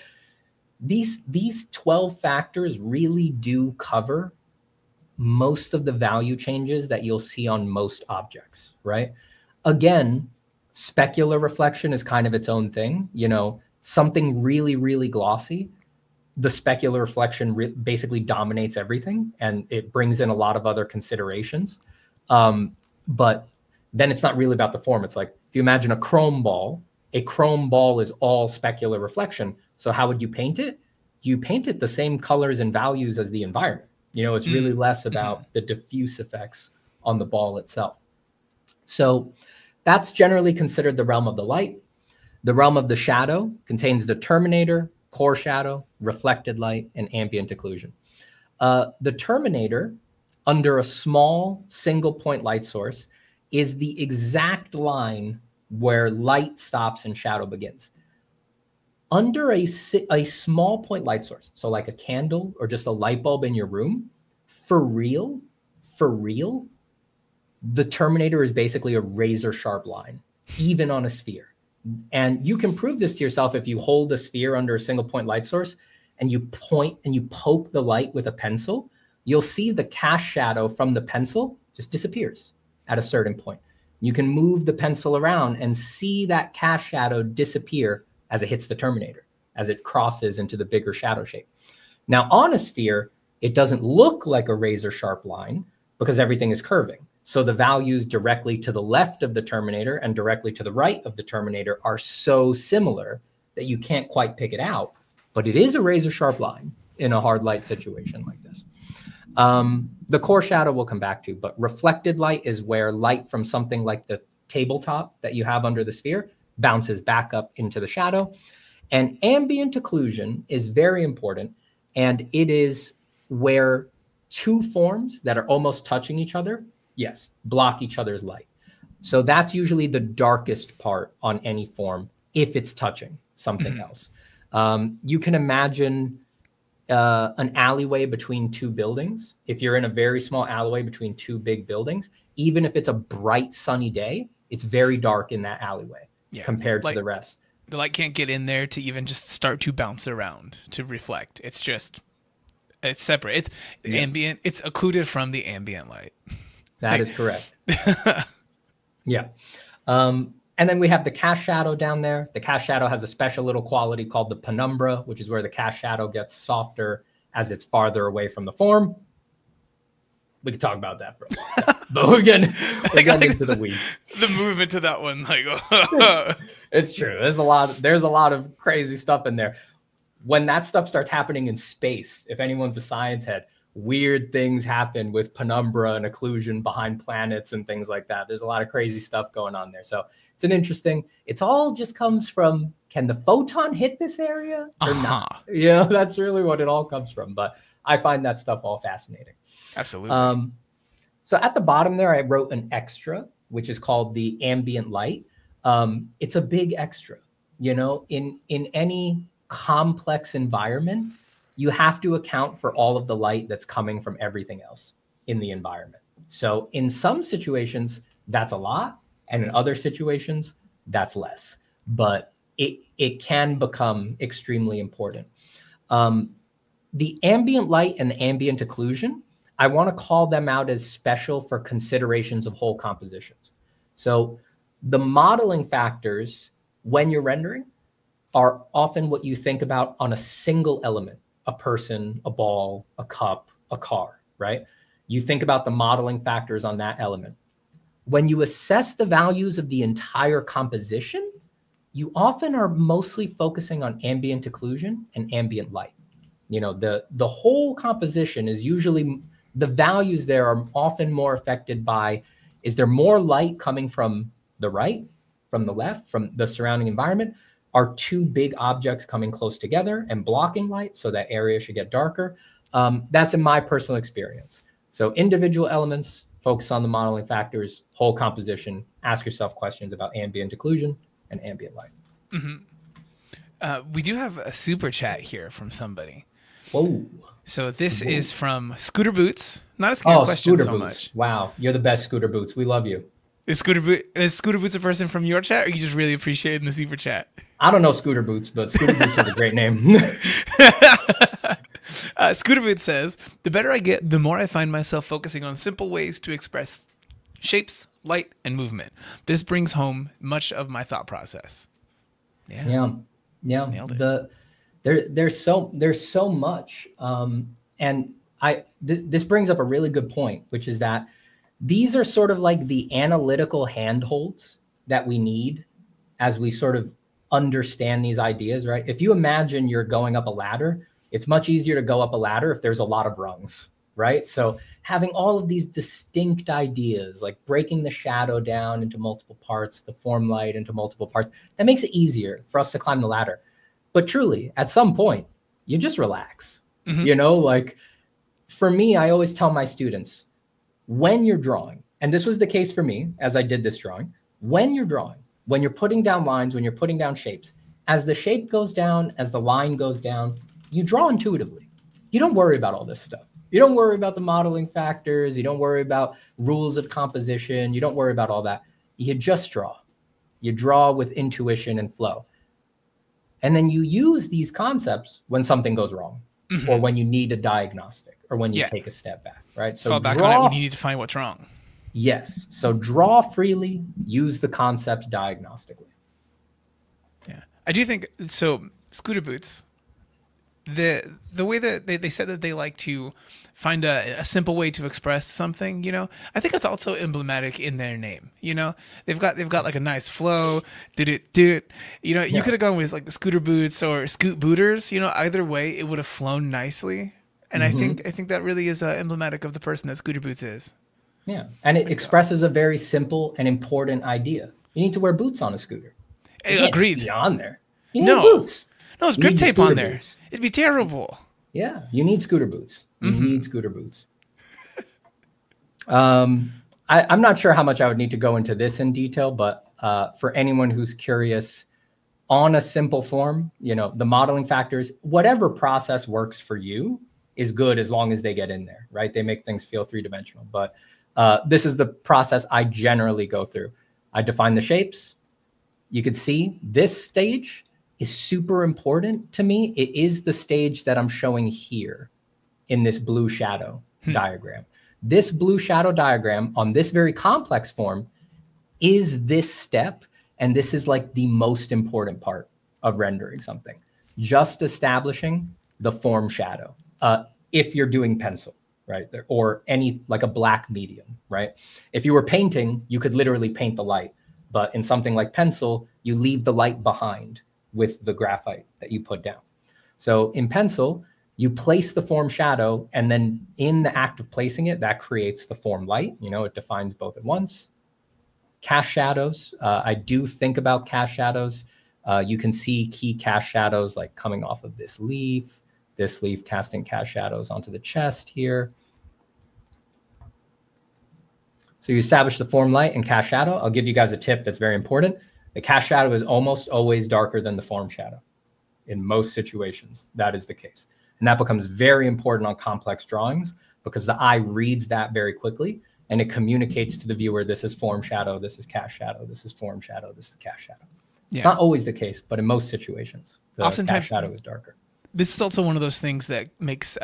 these 12 factors really do cover most of the value changes that you'll see on most objects, right? Again, specular reflection is kind of its own thing. You know, something really, really glossy, the specular reflection basically dominates everything, and it brings in a lot of other considerations. But then it's not really about the form. It's like, if you imagine a chrome ball is all specular reflection. So how would you paint it? You paint it the same colors and values as the environment. You know, it's really less about the diffuse effects on the ball itself. So that's generally considered the realm of the light. The realm of the shadow contains the terminator, core shadow, reflected light, and ambient occlusion. The terminator, under a small single point light source, is the exact line where light stops and shadow begins. Under a small point light source, so like a candle or just a light bulb in your room, for real, the terminator is basically a razor sharp line, even on a sphere. And you can prove this to yourself if you hold a sphere under a single point light source and you point and you poke the light with a pencil, you'll see the cast shadow from the pencil just disappears at a certain point. You can move the pencil around and see that cast shadow disappear as it hits the terminator, as it crosses into the bigger shadow shape. Now on a sphere, it doesn't look like a razor sharp line because everything is curving. So the values directly to the left of the terminator and directly to the right of the terminator are so similar that you can't quite pick it out, but it is a razor sharp line in a hard light situation like this. The core shadow we'll come back to, but reflected light is where light from something like the tabletop that you have under the sphere bounces back up into the shadow. And ambient occlusion is very important, and it is where two forms that are almost touching each other, yes, block each other's light. So that's usually the darkest part on any form if it's touching something else. You can imagine an alleyway between two buildings. If you're in a very small alleyway between two big buildings, even if it's a bright sunny day, it's very dark in that alleyway compared to the rest. The light can't get in there to even just start to bounce around to reflect. It's separate. It's ambient. It's occluded from the ambient light. That is correct. Yeah. And then we have the cast shadow down there. The cast shadow has a special little quality called the penumbra, which is where the cast shadow gets softer as it's farther away from the form. we could talk about that for a long time. But we're getting into the weeds. The movement to that one, like it's true. There's a lot of crazy stuff in there. When that stuff starts happening in space, if anyone's a science head, weird things happen with penumbra and occlusion behind planets and things like that. There's a lot of crazy stuff going on there. So it's an interesting, it's all just comes from, can the photon hit this area or not? You know, that's really what it all comes from. But I find that stuff all fascinating. Absolutely. So at the bottom there, I wrote an extra, which is called the ambient light. It's a big extra, you know, in any complex environment, you have to account for all of the light that's coming from everything else in the environment. So in some situations, that's a lot. And in other situations, that's less. But it can become extremely important. The ambient light and the ambient occlusion, I want to call them out as special for considerations of whole compositions. So the modeling factors when you're rendering are often what you think about on a single element, a person, a ball, a cup, a car, right? You think about the modeling factors on that element. When you assess the values of the entire composition, you often are mostly focusing on ambient occlusion and ambient light. You know, the whole composition is usually, the values there are often more affected by, is there more light coming from the right, from the left, from the surrounding environment? Are two big objects coming close together and blocking light so that area should get darker? That's in my personal experience. So individual elements, focus on the modeling factors, whole composition, ask yourself questions about ambient occlusion and ambient light. Mm-hmm. We do have a super chat here from somebody. Whoa. So this is from Scooter Boots. Not a scary question Scooter so Boots. much. Wow, you're the best, Scooter Boots. We love you. Is Scooter Boots a person from your chat, or you just really appreciating the super chat? I don't know Scooter Boots, but Scooter Boots is a great name. Scooter Boots says, the better I get, the more I find myself focusing on simple ways to express shapes, light, and movement. This brings home much of my thought process. Yeah. Nailed it. There's so much. And this brings up a really good point, which is that these are sort of like the analytical handholds that we need as we sort of understand these ideas, right? If you imagine you're going up a ladder, it's much easier to go up a ladder if there's a lot of rungs, right? So having all of these distinct ideas, like breaking the shadow down into multiple parts, the form light into multiple parts, that makes it easier for us to climb the ladder. But truly, at some point, you just relax. Mm-hmm. You know, like for me, I always tell my students, when you're drawing, and this was the case for me as I did this drawing, when you're drawing, when you're putting down lines, when you're putting down shapes, as the shape goes down, as the line goes down, you draw intuitively. You don't worry about all this stuff. You don't worry about the modeling factors. You don't worry about rules of composition. You don't worry about all that. You just draw. You draw with intuition and flow. And then you use these concepts when something goes wrong, mm-hmm. or when you need a diagnostic, or when you take a step back, right? So fall back on it when you need to find what's wrong. Yes. So draw freely, use the concepts diagnostically. Yeah. I do think, so Scooter Boots, the way that they said that they like to find a simple way to express something, you know, I think it's also emblematic in their name. You know, they've got like a nice flow, did it, you know, you could have gone with like the Scooter Boots or Scoot Booters, you know, either way it would have flown nicely. And mm-hmm. I think that really is emblematic of the person that Scooter Boots is. Yeah. And it expresses a very simple and important idea. You need to wear boots on a scooter. Agreed. Be on there. You need boots. No, it's grip tape on there. Boots. It'd be terrible. Yeah. You need scooter boots. You mm-hmm. need scooter boots. I'm not sure how much I would need to go into this in detail, but for anyone who's curious on a simple form, you know, the modeling factors, whatever process works for you is good as long as they get in there, right? They make things feel three-dimensional. But this is the process I generally go through. I define the shapes. You could see this stage is super important to me. It is the stage that I'm showing here in this blue shadow diagram. This blue shadow diagram on this very complex form is this step. And this is like the most important part of rendering something. Just establishing the form shadow. If you're doing pencil, right? Or any like a black medium, right? If you were painting, you could literally paint the light. But in something like pencil, you leave the light behind with the graphite that you put down. So in pencil, you place the form shadow, and then in the act of placing it, that creates the form light. You know, it defines both at once. Cast shadows. I do think about cast shadows. You can see key cast shadows like coming off of this leaf casting cast shadows onto the chest here. So you establish the form light and cast shadow. I'll give you guys a tip that's very important. The cast shadow is almost always darker than the form shadow. In most situations, that is the case. And that becomes very important on complex drawings because the eye reads that very quickly and it communicates to the viewer, this is form shadow, this is cast shadow, this is form shadow, this is cast shadow. Yeah. It's not always the case, but in most situations, the cast shadow is darker. This is also one of those things that makes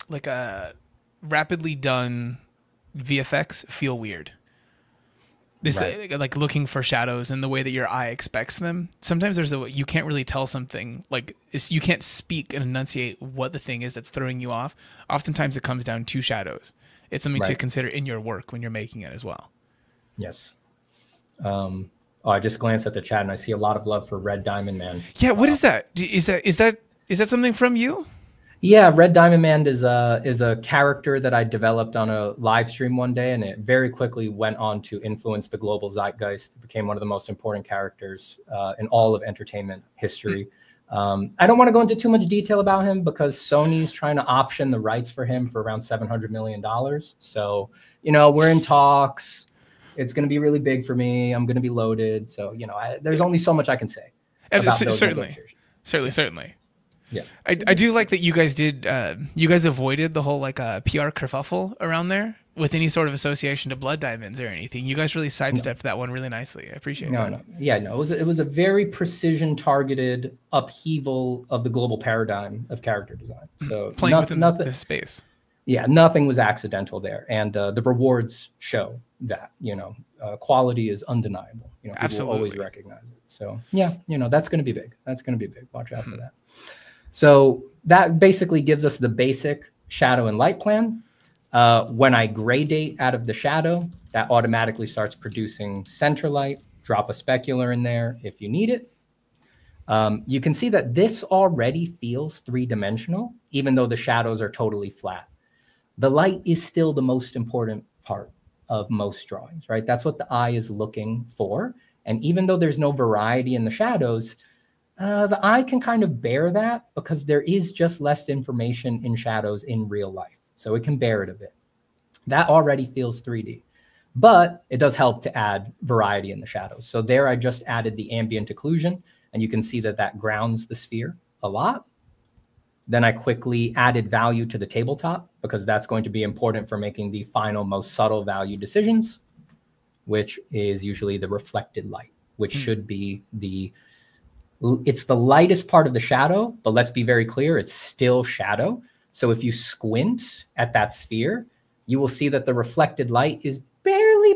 like a rapidly done VFX feel weird. This like looking for shadows and the way that your eye expects them. Sometimes you can't really tell something, like you can't speak and enunciate what the thing is that's throwing you off. Oftentimes it comes down to shadows. It's something to consider in your work when you're making it as well. Yes. Oh, I just glanced at the chat and I see a lot of love for Red Diamond Man. Yeah, what is that? Is that something from you? Yeah, Red Diamond Man is a character that I developed on a live stream one day, and it very quickly went on to influence the global zeitgeist. It became one of the most important characters in all of entertainment history. I don't want to go into too much detail about him because Sony's trying to option the rights for him for around $700 million. So, you know, we're in talks. It's going to be really big for me. I'm going to be loaded. So, you know, there's only so much I can say about those certainly. Yeah, I Yeah. do like that you guys did. You guys avoided the whole like PR kerfuffle around there with any sort of association to blood diamonds or anything. You guys really sidestepped that one really nicely. I appreciate that. No. Yeah, no. It was a very precision targeted upheaval of the global paradigm of character design. So playing within this space. Yeah, nothing was accidental there, and the rewards show that. You know, quality is undeniable. You know, people will always recognize it. So yeah, you know, that's going to be big. That's going to be big. Watch out for that. So that basically gives us the basic shadow and light plan. When I gradate out of the shadow, that automatically starts producing center light. Drop a specular in there if you need it. You can see that this already feels three-dimensional, even though the shadows are totally flat. The light is still the most important part of most drawings, right? That's what the eye is looking for. And even though there's no variety in the shadows, the eye can kind of bear that because there is just less information in shadows in real life. So it can bear it a bit. That already feels 3D, but it does help to add variety in the shadows. So there I just added the ambient occlusion, and you can see that that grounds the sphere a lot. Then I quickly added value to the tabletop because that's going to be important for making the final most subtle value decisions, which is usually the reflected light, which should be it's the lightest part of the shadow, but let's be very clear, it's still shadow. So if you squint at that sphere, you will see that the reflected light is barely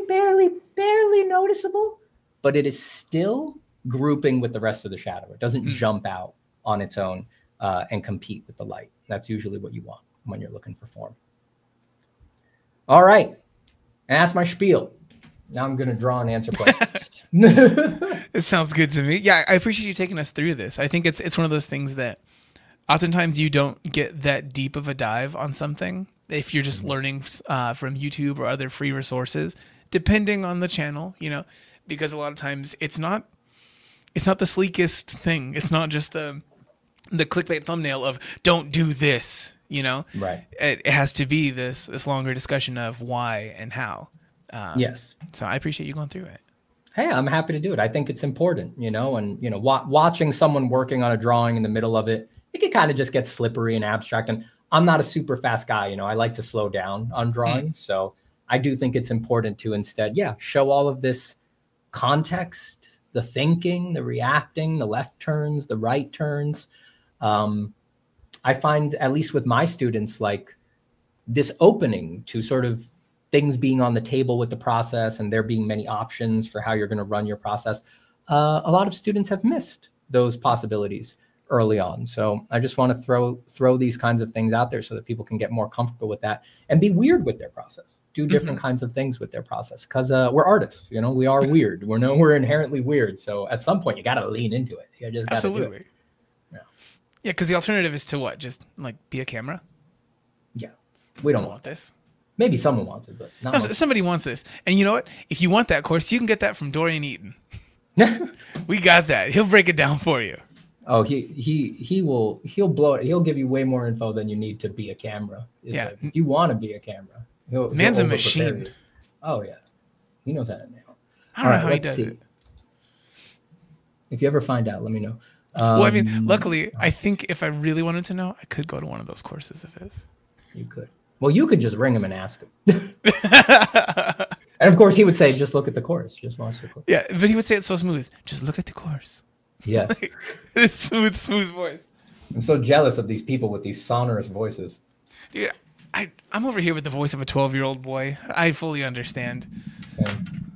noticeable, but it is still grouping with the rest of the shadow. It doesn't jump out on its own and compete with the light. That's usually what you want when you're looking for form. All right, and that's my spiel. Now I'm going to draw and answer questions. It sounds good to me. Yeah, I appreciate you taking us through this. I think it's one of those things that oftentimes you don't get that deep of a dive on something if you're just learning from YouTube or other free resources, depending on the channel, you know, because a lot of times it's not the sleekest thing. It's not just the clickbait thumbnail of don't do this, you know. Right. It has to be this longer discussion of why and how. Yes. So I appreciate you going through it. Hey, I'm happy to do it. I think it's important, you know, and, you know, watching someone working on a drawing in the middle of it, it can kind of just get slippery and abstract. And I'm not a super fast guy, you know, I like to slow down on drawings. So I do think it's important to instead, show all of this context, the thinking, the reacting, the left turns, the right turns. I find, at least with my students, like this opening to sort of things being on the table with the process and there being many options for how you're going to run your process. A lot of students have missed those possibilities early on. So I just want to throw these kinds of things out there so that people can get more comfortable with that and be weird with their process, do different kinds of things with their process. Cause we're artists, you know, we are weird. We're inherently weird. So at some point you got to lean into it. You just got to do it. Yeah. Cause the alternative is to what? Just like be a camera. Yeah. We don't want this. Maybe someone wants it, but not no, somebody wants this. And you know what? If you want that course, you can get that from Dorian Eaton. We got that. He'll break it down for you. Oh, he'll blow it. He'll give you way more info than you need to be a camera. If you want to be a camera, man's a machine. Oh yeah, he knows how to nail. I don't know how he does it. If you ever find out, let me know. Well, I mean, luckily, I think if I really wanted to know, I could go to one of those courses of his. You could. Well, you could just ring him and ask him. And of course, he would say, "Just look at the course. Just watch the course." Yeah, but he would say it so smooth. Just look at the course. Yes. This smooth voice. I'm so jealous of these people with these sonorous voices. Dude, I'm over here with the voice of a 12-year-old boy. I fully understand. Same.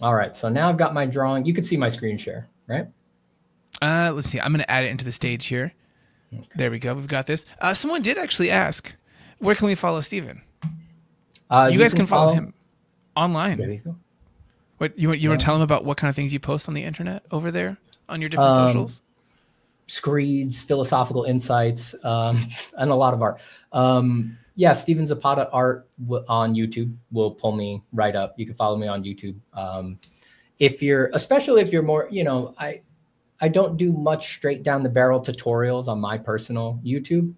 All right, so now I've got my drawing. You can see my screen share, right? Let's see. I'm going to add it into the stage here. Okay. There we go. We've got this. Someone did actually ask, where can we follow Steven? You guys can follow him online. There you go. What you want to tell them about what kind of things you post on the internet over there on your different socials? Screeds, philosophical insights, and a lot of art. Yeah, Steven Zapata art on YouTube will pull me right up. You can follow me on YouTube. Especially if you're more, you know, I don't do much straight down the barrel tutorials on my personal YouTube.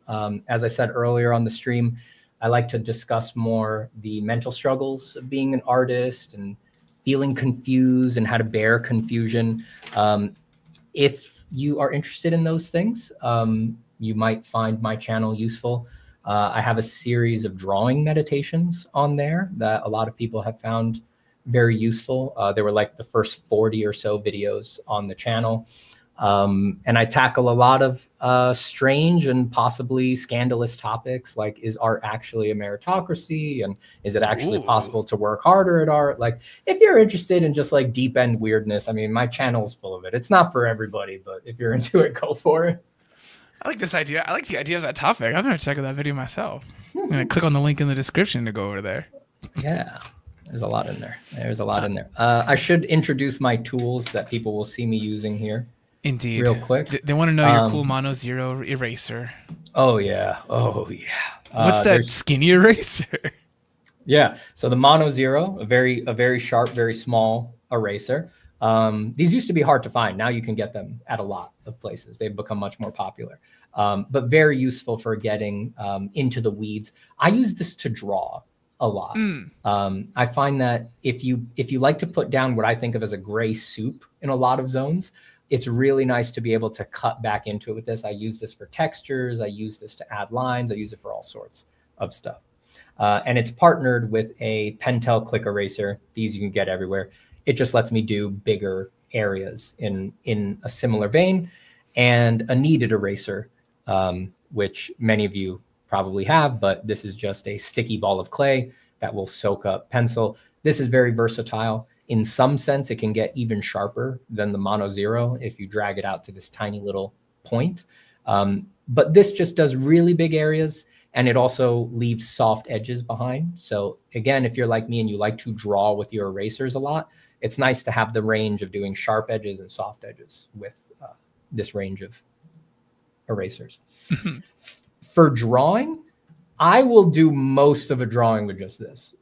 As I said earlier on the stream, I like to discuss more the mental struggles of being an artist and feeling confused and how to bear confusion. If you are interested in those things, you might find my channel useful. I have a series of drawing meditations on there that a lot of people have found very useful. They were like the first 40 or so videos on the channel. And I tackle a lot of strange and possibly scandalous topics, like, is art actually a meritocracy? And is it actually possible to work harder at art? Like, if you're interested in just like deep end weirdness, I mean, my channel's full of it. It's not for everybody, but if you're into it, go for it. I like this idea. I like the idea of that topic. I'm going to check out that video myself. I'm going to click on the link in the description to go over there. Yeah. There's a lot in there. There's a lot in there. I should introduce my tools that people will see me using here. Indeed. Real quick. They want to know your cool Mono Zero eraser. Oh, yeah. Oh, yeah. What's that skinny eraser? Yeah. So the Mono Zero, a very sharp, very small eraser. These used to be hard to find. Now you can get them at a lot of places. They've become much more popular, but very useful for getting into the weeds. I use this to draw a lot. I find that if you like to put down what I think of as a gray soup in a lot of zones, it's really nice to be able to cut back into it with this. I use this for textures. I use this to add lines. I use it for all sorts of stuff. And it's partnered with a Pentel click eraser. These you can get everywhere. It just lets me do bigger areas in a similar vein, and a kneaded eraser, which many of you probably have, but this is just a sticky ball of clay that will soak up pencil. This is very versatile. In some sense, it can get even sharper than the Mono Zero if you drag it out to this tiny little point. But this just does really big areas, and it also leaves soft edges behind. So again, if you're like me and you like to draw with your erasers a lot, it's nice to have the range of doing sharp edges and soft edges with this range of erasers. For drawing, I will do most of a drawing with just this.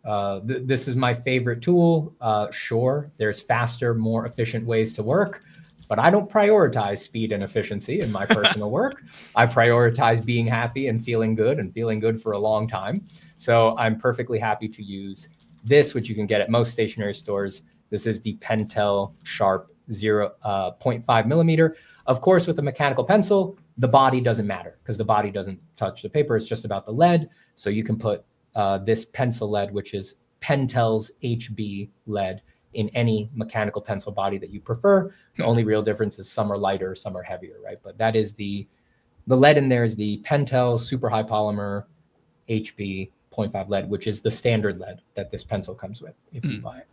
This is my favorite tool. Sure, there's faster, more efficient ways to work, but I don't prioritize speed and efficiency in my personal work. I prioritize being happy and feeling good for a long time. So I'm perfectly happy to use this, which you can get at most stationery stores. This is the Pentel Sharp 0.5 millimeter. Of course, with a mechanical pencil, the body doesn't matter because the body doesn't touch the paper. It's just about the lead. So you can put this pencil lead, which is Pentel's HB lead, in any mechanical pencil body that you prefer. The only real difference is some are lighter, some are heavier, right? But that is the lead in there is the Pentel super high polymer HB 0.5 lead, which is the standard lead that this pencil comes with if you buy it.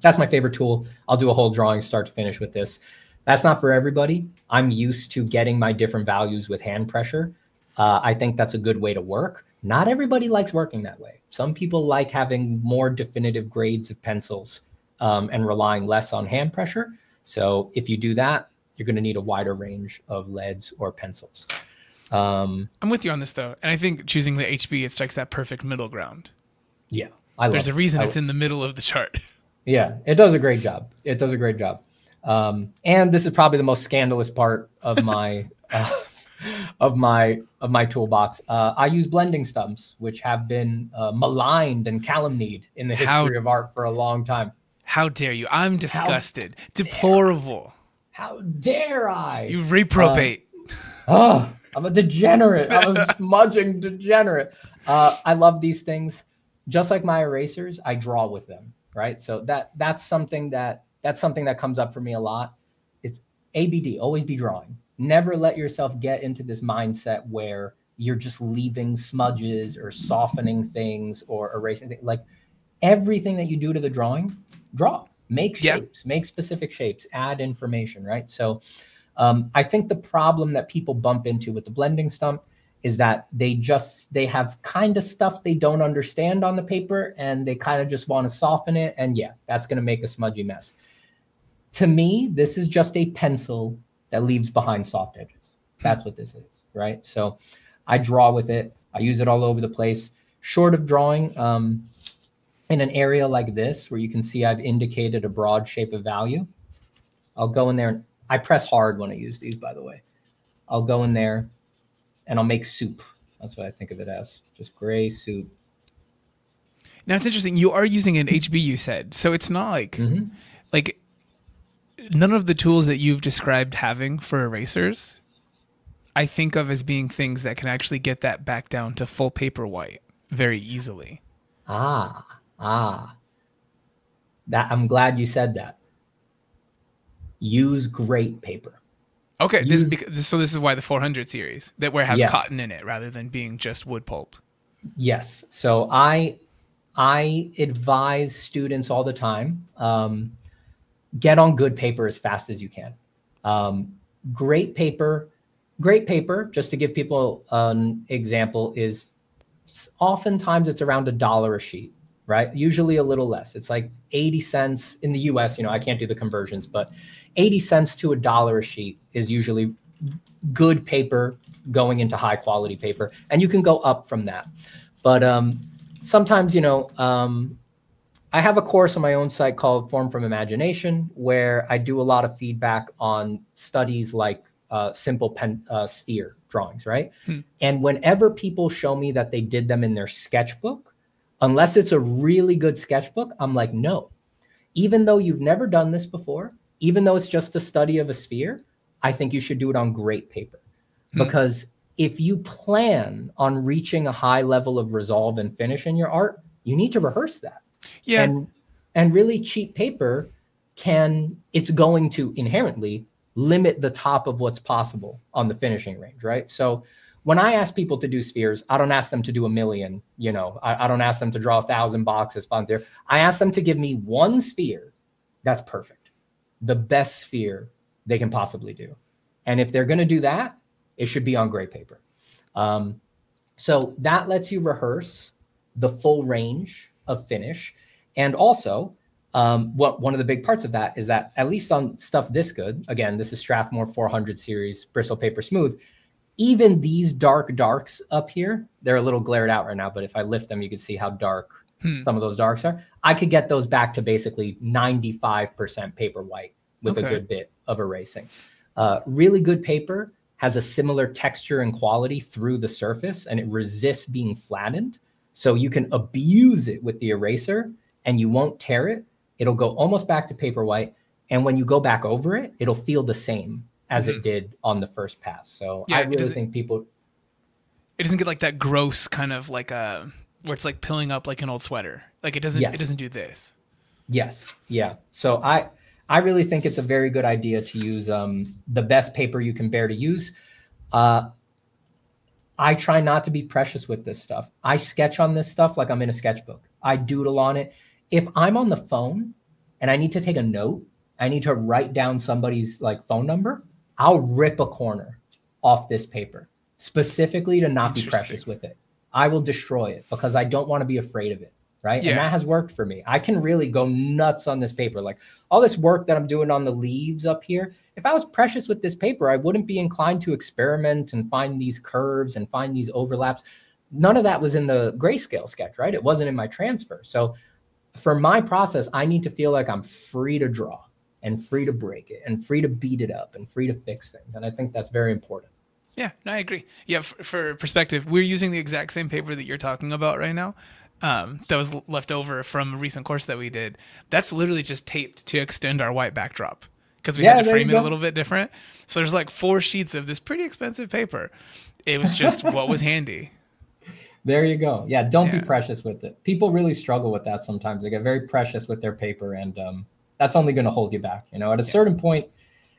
That's my favorite tool. I'll do a whole drawing start to finish with this. That's not for everybody. I'm used to getting my different values with hand pressure. I think that's a good way to work. Not everybody likes working that way. Some people like having more definitive grades of pencils and relying less on hand pressure. So if you do that, you're going to need a wider range of leads or pencils. I'm with you on this, though. And I think choosing the HB, it strikes that perfect middle ground. Yeah. There's a reason it's in the middle of the chart. Yeah, it does a great job. It does a great job. And this is probably the most scandalous part of my of my toolbox. I use blending stubs, which have been maligned and calumnied in the history of art for a long time. How dare you? I'm disgusted. Deplorable. How dare I? You reprobate. I'm a degenerate. I'm a smudging degenerate. I love these things. Just like my erasers, I draw with them, right? So that's something that comes up for me a lot. It's ABD, always be drawing. Never let yourself get into this mindset where you're just leaving smudges or softening things or erasing things. Like everything that you do to the drawing, draw, make shapes, make specific shapes, add information, right? So I think the problem that people bump into with the blending stump is that they have kind of stuff they don't understand on the paper and they kind of just want to soften it. And yeah, that's going to make a smudgy mess. To me, this is just a pencil that leaves behind soft edges. That's what this is, right? So I draw with it. I use it all over the place. Short of drawing in an area like this, where you can see I've indicated a broad shape of value, I'll go in there. I press hard when I use these, by the way. I'll go in there and I'll make soup. That's what I think of it as, just gray soup. Now it's interesting. You are using an HB, you said. So it's not like, like none of the tools that you've described having for erasers, I think of as being things that can actually get that back down to full paper white very easily. That I'm glad you said that. Use great paper. Okay, so this is why the 400 series, that where it has cotton in it rather than being just wood pulp. Yes. So I advise students all the time, get on good paper as fast as you can. Great paper, just to give people an example, is oftentimes it's around $1 a sheet, right? Usually a little less. It's like 80 cents in the US, I can't do the conversions, but 80 cents to $1 a sheet is usually good paper going into high quality paper. And you can go up from that. But sometimes, I have a course on my own site called Form from Imagination, where I do a lot of feedback on studies like simple sphere drawings, right? And whenever people show me that they did them in their sketchbook, unless it's a really good sketchbook, I'm like, no. Even though you've never done this before, even though it's just a study of a sphere, I think you should do it on great paper. Because if you plan on reaching a high level of resolve and finish in your art, you need to rehearse that. Yeah. And really cheap paper it's going to inherently limit the top of what's possible on the finishing range, right? So when I ask people to do spheres, I don't ask them to do 1 million, I don't ask them to draw 1,000 boxes font there. I ask them to give me one sphere that's perfect, the best sphere they can possibly do. And if they're going to do that, it should be on gray paper. So that lets you rehearse the full range of finish. And also, one of the big parts of that is that at least on stuff this good, again, this is Strathmore 400 series, Bristol Paper Smooth, even these darks up here, they're a little glared out right now, but if I lift them, you can see how dark some of those darks are. I could get those back to basically 95% paper white with a good bit of erasing. Really good paper has a similar texture and quality through the surface, and it resists being flattened. So you can abuse it with the eraser and you won't tear it. It'll go almost back to paper white. And when you go back over it, it'll feel the same as it did on the first pass. So I really think people... It doesn't get like that gross kind of like where it's like pilling up like an old sweater. Like it doesn't do this. Yes. Yeah. So I really think it's a very good idea to use the best paper you can bear to use. I try not to be precious with this stuff. I sketch on this stuff like I'm in a sketchbook. I doodle on it. If I'm on the phone and I need to take a note I need to write down somebody's like phone number, I'll rip a corner off this paper specifically to not be precious with it. I will destroy it because I don't want to be afraid of it. Right. Yeah. And that has worked for me. I can really go nuts on this paper. Like all this work that I'm doing on the leaves up here. If I was precious with this paper, I wouldn't be inclined to experiment and find these curves and find these overlaps. None of that was in the grayscale sketch, right? It wasn't in my transfer. So for my process, I need to feel like I'm free to draw and free to break it and free to beat it up and free to fix things. And I think that's very important. Yeah, no, I agree. Yeah, for perspective, we're using the exact same paper that you're talking about right now. That was left over from a recent course that we did. That's literally just taped to extend our white backdrop because we had to frame it a little bit different. So there's like 4 sheets of this pretty expensive paper. It was just what was handy. There you go. Yeah, don't be precious with it. People really struggle with that sometimes. They get very precious with their paper, and that's only going to hold you back. You know, at a certain point,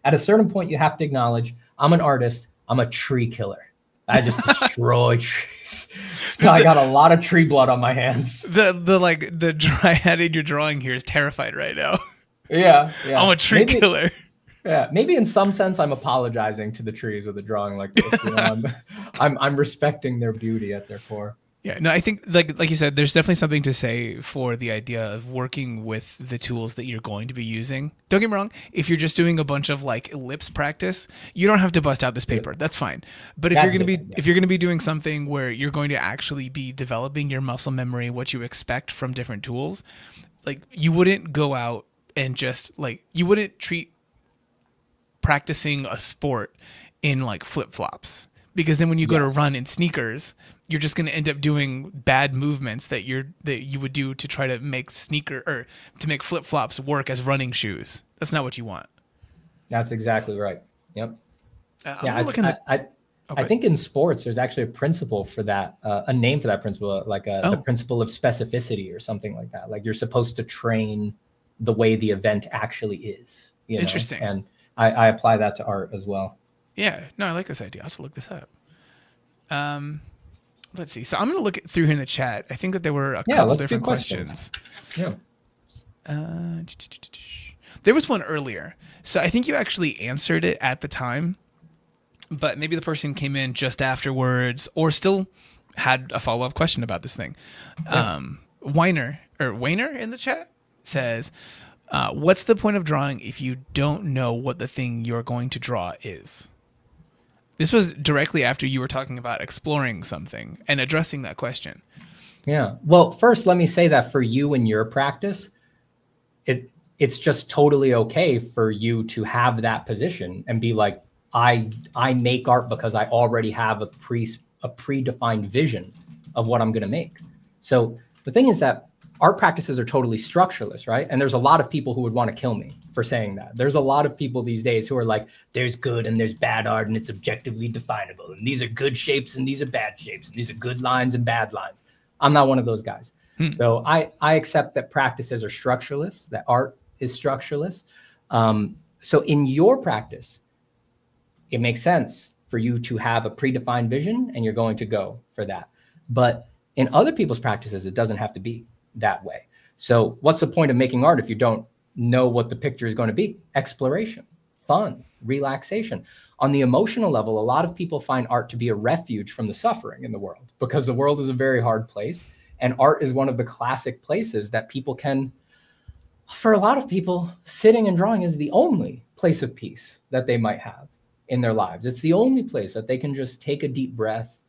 you have to acknowledge, I'm an artist. I'm a tree killer. I just destroy trees. So I got a lot of tree blood on my hands. The dryad in your drawing here is terrified right now. Yeah. I'm a tree killer. Yeah, maybe in some sense I'm apologizing to the trees with a drawing like this. You know, I'm respecting their beauty at their core. Yeah, no, I think like you said, there's definitely something to say for the idea of working with the tools that you're going to be using. Don't get me wrong, if you're just doing a bunch of like ellipse practice, you don't have to bust out this paper. That's fine. But if you're going to be doing something where you're going to actually be developing your muscle memory, what you expect from different tools, like you wouldn't go out and just like you wouldn't treat practicing a sport in like flip-flops. Because then when you go to run in sneakers, you're just going to end up doing bad movements that you would do to try to make flip-flops work as running shoes. That's not what you want. That's exactly right. Yep. I think in sports, there's actually a principle for that, a name for that principle, like the principle of specificity or something like that. Like you're supposed to train the way the event actually is. You know? Interesting. And I apply that to art as well. Yeah, no, I like this idea. I'll have to look this up. Let's see. So I'm going to look through here in the chat. I think that there were a couple different questions. Yeah. There was one earlier. So I think you actually answered it at the time, but maybe the person came in just afterwards or still had a follow-up question about this thing. Yeah. Wayner in the chat says, what's the point of drawing if you don't know what the thing you're going to draw is? This was directly after you were talking about exploring something and addressing that question. Yeah. Well, first, let me say that for you in your practice, it's just totally okay for you to have that position and be like, I make art because I already have a predefined vision of what I'm going to make. So the thing is that art practices are totally structureless, right? And there's a lot of people who would want to kill me for saying that. There's a lot of people these days who are like, there's good and there's bad art and it's objectively definable. And these are good shapes and these are bad shapes. And these are good lines and bad lines. I'm not one of those guys. So I accept that practices are structureless, that art is structureless. So in your practice, it makes sense for you to have a predefined vision and you're going to go for that. But in other people's practices, it doesn't have to be that way. So what's the point of making art if you don't know what the picture is going to be? Exploration, fun, relaxation. On the emotional level, a lot of people find art to be a refuge from the suffering in the world because the world is a very hard place. And art is one of the classic places that people can, for a lot of people, sitting and drawing is the only place of peace that they might have in their lives. It's the only place that they can just take a deep breath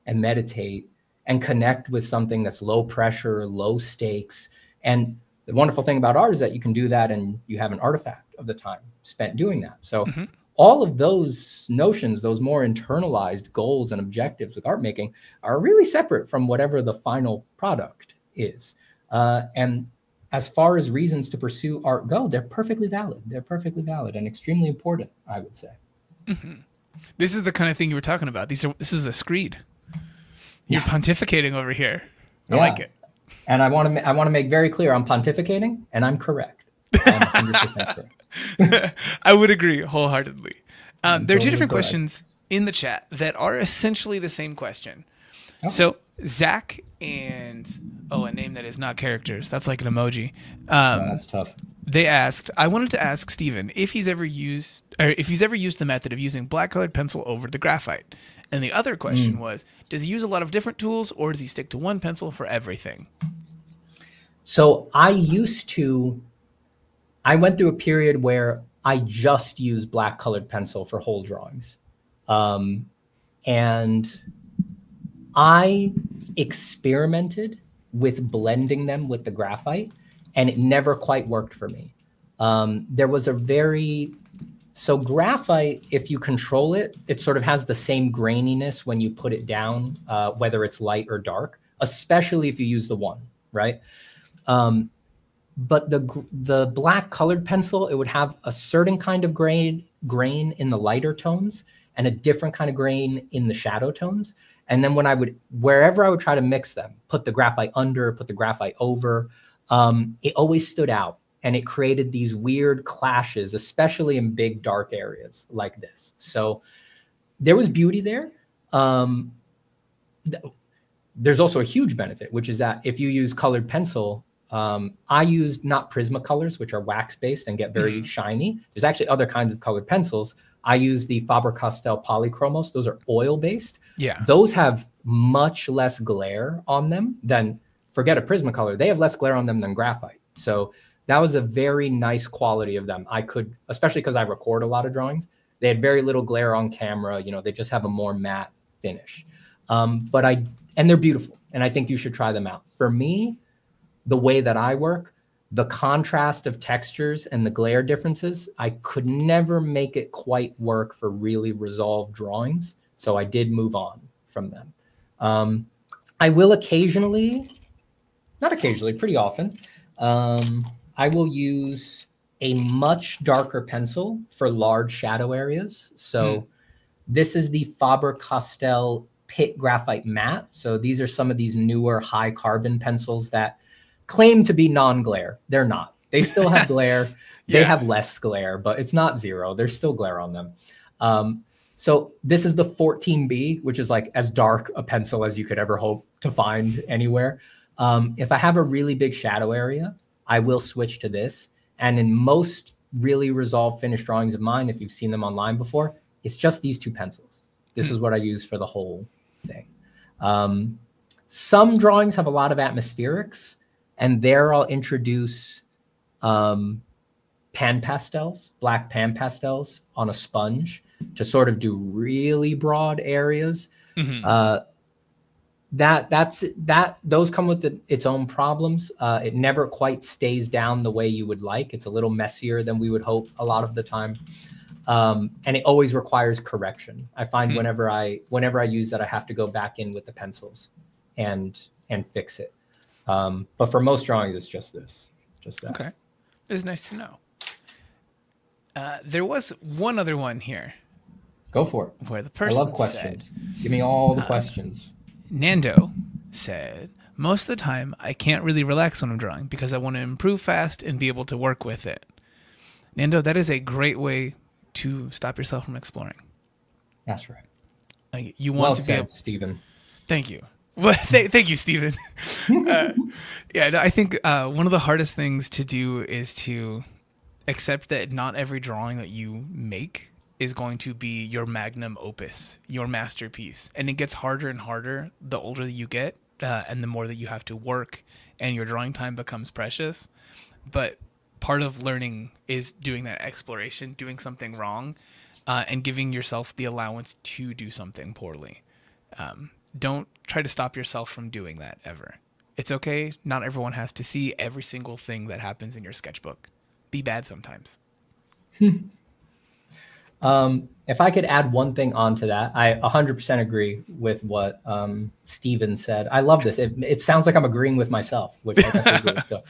and meditate and connect with something that's low pressure, low stakes. And the wonderful thing about art is that you can do that and you have an artifact of the time spent doing that. So all of those notions, those more internalized goals and objectives with art making are really separate from whatever the final product is. And as far as reasons to pursue art go, they're perfectly valid. They're perfectly valid and extremely important, I would say. This is the kind of thing you were talking about. This is a screed. You're pontificating over here. I like it. And I want to make very clear, I'm pontificating and I'm correct. I'm 100% correct. I would agree wholeheartedly. There are two different questions in the chat that are essentially the same question. Okay. So Zach and a name that is not characters. That's like an emoji. That's tough. They asked, I wanted to ask Steven if he's ever used the method of using black colored pencil over the graphite. And the other question was, does he use a lot of different tools or does he stick to one pencil for everything? So I went through a period where I just used black colored pencil for whole drawings. And I experimented with blending them with the graphite, and it never quite worked for me. There was so graphite, if you control it, it sort of has the same graininess when you put it down, whether it's light or dark, especially if you use the one, right? But the black colored pencil, it would have a certain kind of grain in the lighter tones and a different kind of grain in the shadow tones. And then wherever I would try to mix them, put the graphite under, put the graphite over, it always stood out. And it created these weird clashes, especially in big dark areas like this. So there was beauty there. There's also a huge benefit, which is that if you use colored pencil, I used not Prismacolors, which are wax-based and get very shiny. There's actually other kinds of colored pencils. I use the Faber-Castell Polychromos. Those are oil-based. Yeah. Those have much less glare on them than, forget a Prismacolor. They have less glare on them than graphite. So that was a very nice quality of them. I could, especially because I record a lot of drawings, they had very little glare on camera. You know, they just have a more matte finish. And they're beautiful. And I think you should try them out. For me, the way that I work, the contrast of textures and the glare differences, I could never make it quite work for really resolved drawings. So I did move on from them. I will occasionally, not occasionally, pretty often, I will use a much darker pencil for large shadow areas. So this is the Faber-Castell Pit Graphite Matte. So these are some of these newer high carbon pencils that claim to be non-glare. They're not. They still have glare. They have less glare, but it's not zero. There's still glare on them. So this is the 14B, which is like as dark a pencil as you could ever hope to find anywhere. If I have a really big shadow area, I will switch to this. And in most really resolved finished drawings of mine, if you've seen them online before, it's just these two pencils. This is what I use for the whole thing. Some drawings have a lot of atmospherics, and there I'll introduce pan pastels, black pan pastels on a sponge to sort of do really broad areas. Those come with its own problems. It never quite stays down the way you would like. It's a little messier than we would hope a lot of the time. And it always requires correction. I find whenever I use that, I have to go back in with the pencils and fix it. But for most drawings, it's just that. Okay. It's nice to know. There was one other one here. Go for it. Where the person I love questions. Give me all the questions. Nando said, most of the time, I can't really relax when I'm drawing because I want to improve fast and be able to work with it. Nando, that is a great way to stop yourself from exploring. That's right. You want to be able... Stephen. Thank you. Well, thank you, Stephen. I think one of the hardest things to do is to accept that not every drawing that you make is going to be your magnum opus, your masterpiece. And it gets harder and harder the older that you get and the more that you have to work and your drawing time becomes precious. But part of learning is doing that exploration, doing something wrong, and giving yourself the allowance to do something poorly. Don't try to stop yourself from doing that ever. It's okay. Not everyone has to see every single thing that happens in your sketchbook. Be bad sometimes. If I could add one thing onto that, I 100% agree with what Steven said. I love this. It sounds like I'm agreeing with myself, which I definitely agree with. So,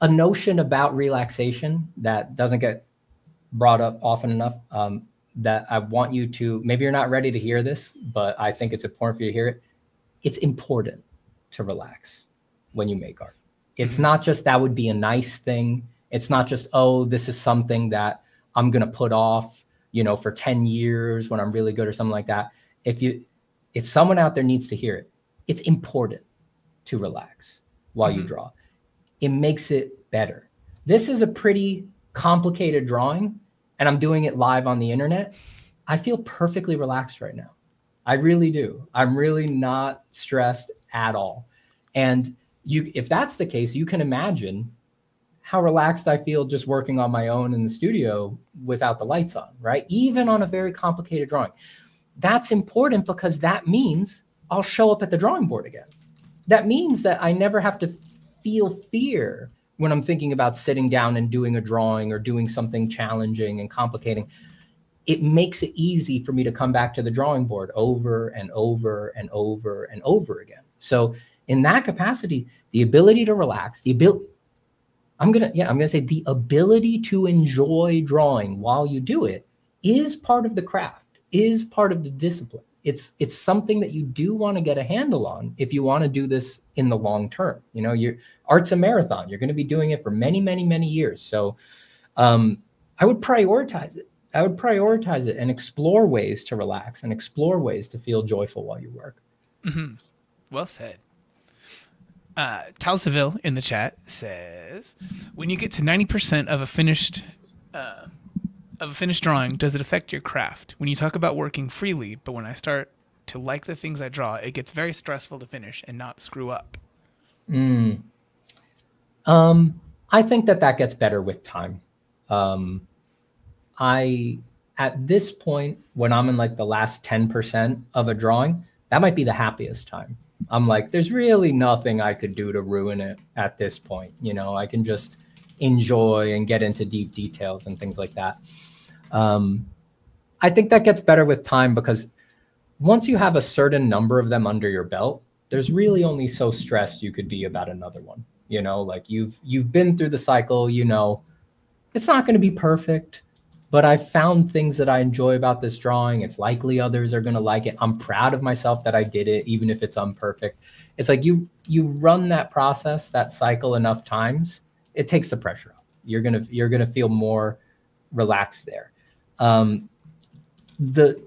a notion about relaxation that doesn't get brought up often enough, that I want you to, maybe you're not ready to hear this, but I think it's important for you to hear it. It's important to relax when you make art. It's not just that would be a nice thing. It's not just, oh, this is something that I'm going to put off, for 10 years when I'm really good or something like that. If someone out there needs to hear it, it's important to relax while you draw. it makes it better. This is a pretty complicated drawing, and I'm doing it live on the internet. I feel perfectly relaxed right now. I really do. I'm really not stressed at all. And if that's the case, you can imagine how relaxed I feel just working on my own in the studio without the lights on, right? Even on a very complicated drawing. That's important because that means I'll show up at the drawing board again. That means that I never have to feel fear when I'm thinking about sitting down and doing a drawing or doing something challenging and complicating. It makes it easy for me to come back to the drawing board over and over and over and over again. So in that capacity, the ability to relax, I'm gonna say the ability to enjoy drawing while you do it is part of the craft, is part of the discipline. It's something that you do want to get a handle on if you want to do this in the long term. You know, art's a marathon. You're going to be doing it for many, many, many years. So I would prioritize it. I would prioritize it and explore ways to relax and explore ways to feel joyful while you work. Mm-hmm. Well said. Tal Seville in the chat says, when you get to 90% of a finished drawing, does it affect your craft? When you talk about working freely, but when I start to like the things I draw, it gets very stressful to finish and not screw up. I think that gets better with time. At this point, when I'm in like the last 10% of a drawing, that might be the happiest time. I'm like, there's really nothing I could do to ruin it at this point. You know, I can just enjoy and get into deep details and things like that. I think that gets better with time because once you have a certain number of them under your belt, there's really only so stressed you could be about another one. You know, like you've been through the cycle, you know, it's not going to be perfect, but I found things that I enjoy about this drawing. It's likely others are going to like it. I'm proud of myself that I did it, even if it's imperfect. It's like you run that process, that cycle enough times, it takes the pressure off. You're gonna feel more relaxed there. The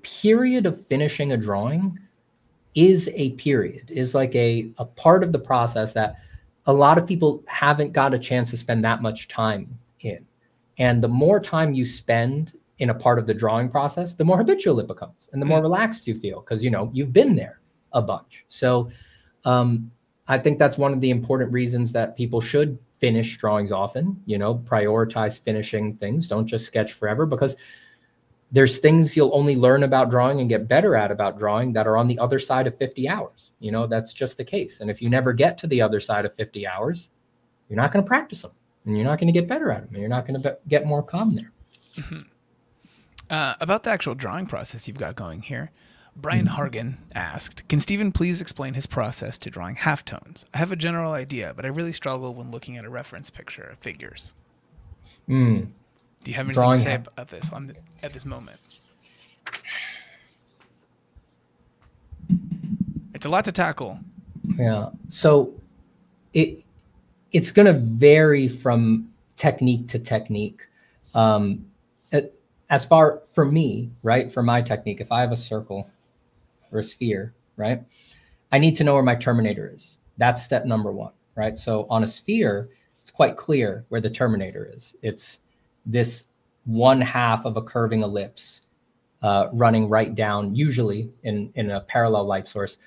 period of finishing a drawing is like a part of the process that a lot of people haven't got a chance to spend that much time in. And the more time you spend in a part of the drawing process, the more habitual it becomes and the more relaxed you feel because, you know, you've been there a bunch. So I think that's one of the important reasons that people should finish drawings often, you know, prioritize finishing things. Don't just sketch forever because there's things you'll only learn about drawing and get better at about drawing that are on the other side of 50 hours. You know, that's just the case. And if you never get to the other side of 50 hours, you're not going to practice them. And you're not going to get better at them. And you're not going to get more calm there. Mm-hmm. About the actual drawing process you've got going here, Brian Hargan asked, can Stephen please explain his process to drawing halftones? I have a general idea, but I really struggle when looking at a reference picture of figures. Do you have anything to say about this at this moment? It's a lot to tackle. Yeah. So it's going to vary from technique to technique. As far for me, right, for my technique, if I have a circle or a sphere, right, I need to know where my terminator is. That's step number one, right? So on a sphere, it's quite clear where the terminator is. It's this 1/2 of a curving ellipse running right down, usually in a parallel light source.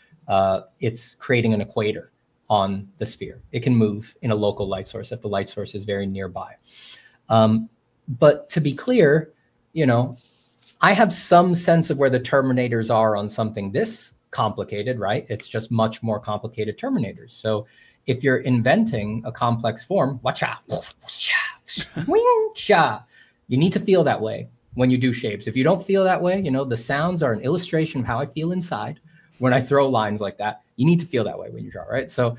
It's creating an equator on the sphere. It can move in a local light source if the light source is very nearby. But to be clear, you know, I have some sense of where the terminators are on something this complicated, right? It's just much more complicated terminators. So if you're inventing a complex form, you need to feel that way when you do shapes. If you don't feel that way, you know, the sounds are an illustration of how I feel inside when I throw lines like that. You need to feel that way when you draw, right? So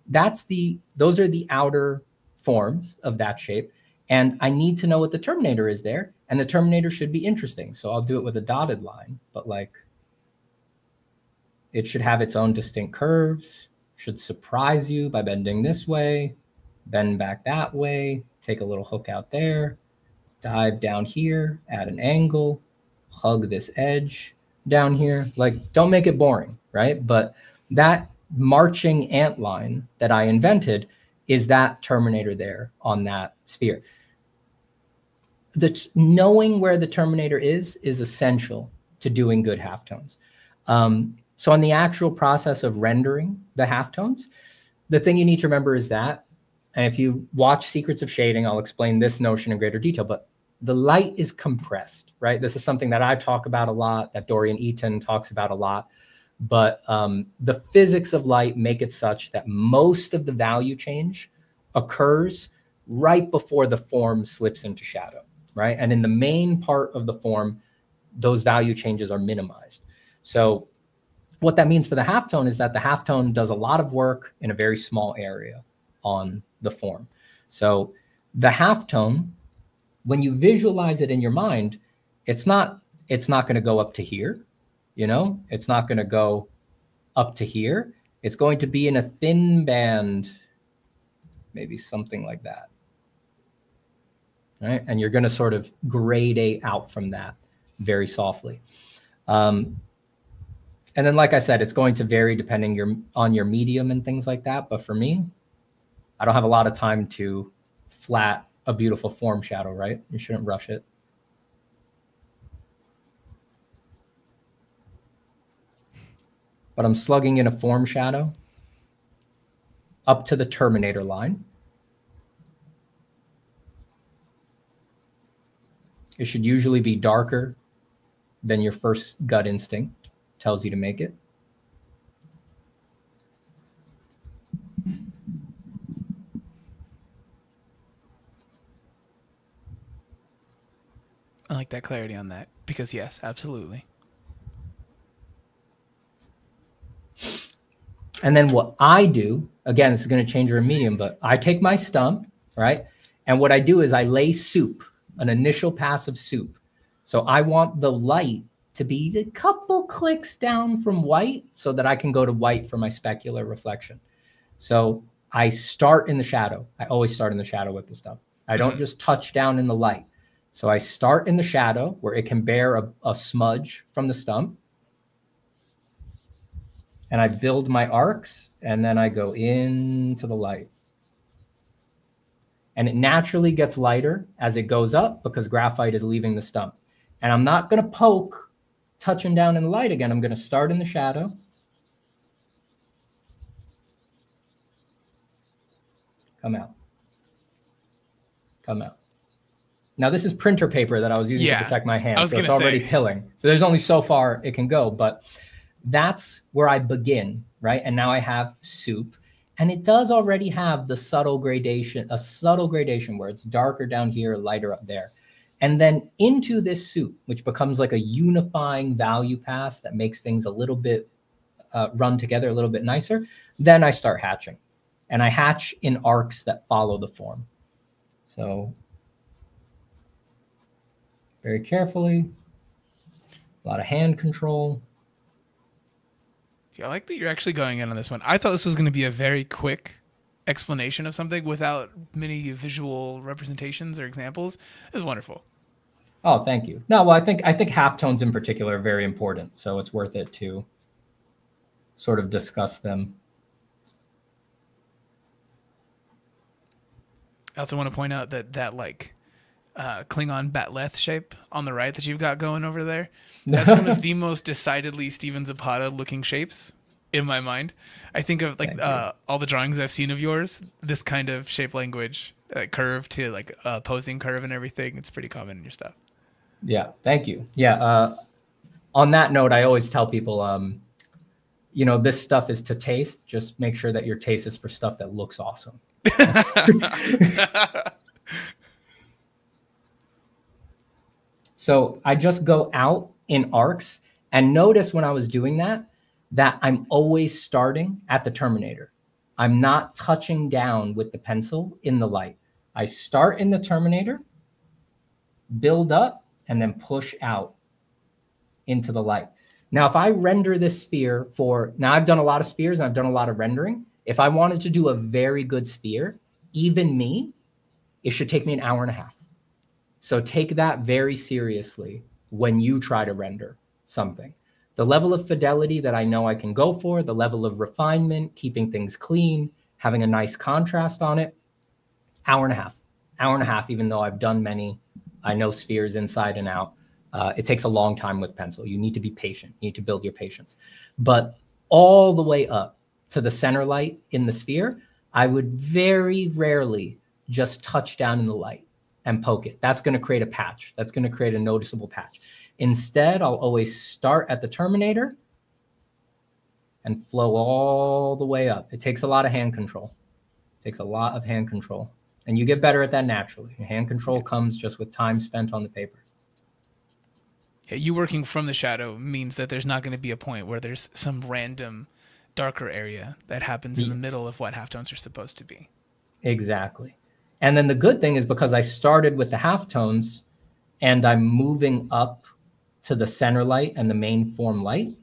those are the outer forms of that shape. And I need to know what the terminator is there. And the terminator should be interesting. So I'll do it with a dotted line, but like it should have its own distinct curves, should surprise you by bending this way, bend back that way, take a little hook out there, dive down here, add an angle, hug this edge down here. Like, don't make it boring, right? But that marching ant line that I invented is that terminator there on that sphere. Knowing where the terminator is essential to doing good halftones. So in the actual process of rendering the halftones, the thing you need to remember is that, and if you watch Secrets of Shading, I'll explain this notion in greater detail, but the light is compressed, right? This is something that I talk about a lot, that Dorian Eaton talks about a lot, but the physics of light make it such that most of the value change occurs right before the form slips into shadow, right? And in the main part of the form, those value changes are minimized. So what that means for the halftone is that the halftone does a lot of work in a very small area on the form. So the halftone, when you visualize it in your mind, it's not going to go up to here, you know, it's not going to go up to here. It's going to be in a thin band, maybe something like that. Right? And you're going to sort of gradate out from that very softly. And then, like I said, it's going to vary depending on your medium and things like that. But for me, I don't have a lot of time to flat a beautiful form shadow, right? You shouldn't rush it. But I'm slugging in a form shadow up to the terminator line. It should usually be darker than your first gut instinct tells you to make it. I like that clarity on that because yes, absolutely. And then what I do, again, this is going to change your medium, but I take my stump, right? And what I do is I lay soup, an initial pass of soup. So I want the light to be a couple clicks down from white so that I can go to white for my specular reflection. So I start in the shadow. I always start in the shadow with the stump. I don't just touch down in the light. So I start in the shadow where it can bear a smudge from the stump. And I build my arcs, and then I go into the light. And it naturally gets lighter as it goes up because graphite is leaving the stump. And I'm not going to poke touching down in the light again. I'm going to start in the shadow. Come out. Come out. Now, this is printer paper that I was using to protect my hand. So it's already pilling. So there's only so far it can go. But that's where I begin, right? And now I have soup. And it does already have the subtle gradation, a subtle gradation where it's darker down here, lighter up there. And then into this soup, which becomes like a unifying value pass that makes things a little bit run together a little bit nicer. Then I start hatching. And I hatch in arcs that follow the form. So very carefully, a lot of hand control. Yeah, I like that you're actually going in on this one. I thought this was going to be a very quick explanation of something without many visual representations or examples. It was wonderful. Oh, thank you. No, well, I think halftones in particular are very important, so it's worth it to sort of discuss them. I also want to point out that like Klingon Batleth shape on the right that you've got going over there. That's one of the most decidedly Steven Zapata looking shapes in my mind. I think of like all the drawings I've seen of yours, this kind of shape language, curve to like posing curve and everything. It's pretty common in your stuff. Yeah, thank you. Yeah. On that note, I always tell people, you know, this stuff is to taste. Just make sure that your taste is for stuff that looks awesome. So I just go out in arcs, and notice when I was doing that I'm always starting at the terminator. I'm not touching down with the pencil in the light. I start in the terminator, build up, and then push out into the light. Now, if I render this sphere now I've done a lot of spheres and I've done a lot of rendering. If I wanted to do a very good sphere, even me, it should take me an hour and a half. So take that very seriously when you try to render something. The level of fidelity that I know I can go for, the level of refinement, keeping things clean, having a nice contrast on it, hour and a half. Hour and a half, even though I've done many, I know spheres inside and out. It takes a long time with pencil. You need to be patient. You need to build your patience. But all the way up to the center light in the sphere, I would very rarely just touch down in the light and poke it. That's going to create a patch. That's going to create a noticeable patch. Instead, I'll always start at the terminator and flow all the way up. It takes a lot of hand control. It takes a lot of hand control. And you get better at that naturally. Hand control comes just with time spent on the paper. Yeah, you working from the shadow means that there's not going to be a point where there's some random darker area that happens in the middle of what halftones are supposed to be. Exactly. And then the good thing is, because I started with the halftones and I'm moving up to the center light and the main form light,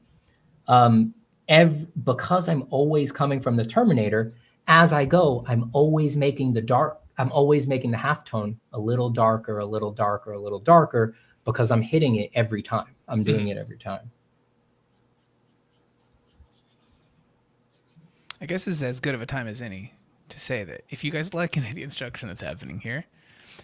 because I'm always coming from the terminator, as I go, I'm always making the halftone a little darker, a little darker, a little darker, because I'm hitting it every time. I'm doing it every time. I guess this is as good of a time as any to say that if you guys like any of the instruction that's happening here,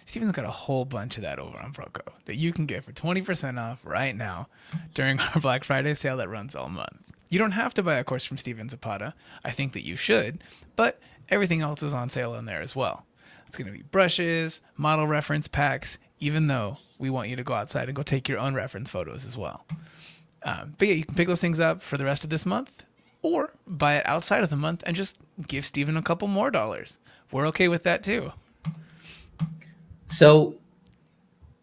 Steven's got a whole bunch of that over on Proco that you can get for 20% off right now during our Black Friday sale that runs all month. You don't have to buy a course from Steven Zapata. I think that you should, but everything else is on sale in there as well. It's going to be brushes, model reference packs, even though we want you to go outside and go take your own reference photos as well. But yeah, you can pick those things up for the rest of this month, or buy it outside of the month and just give Steven a couple more dollars. We're okay with that too. So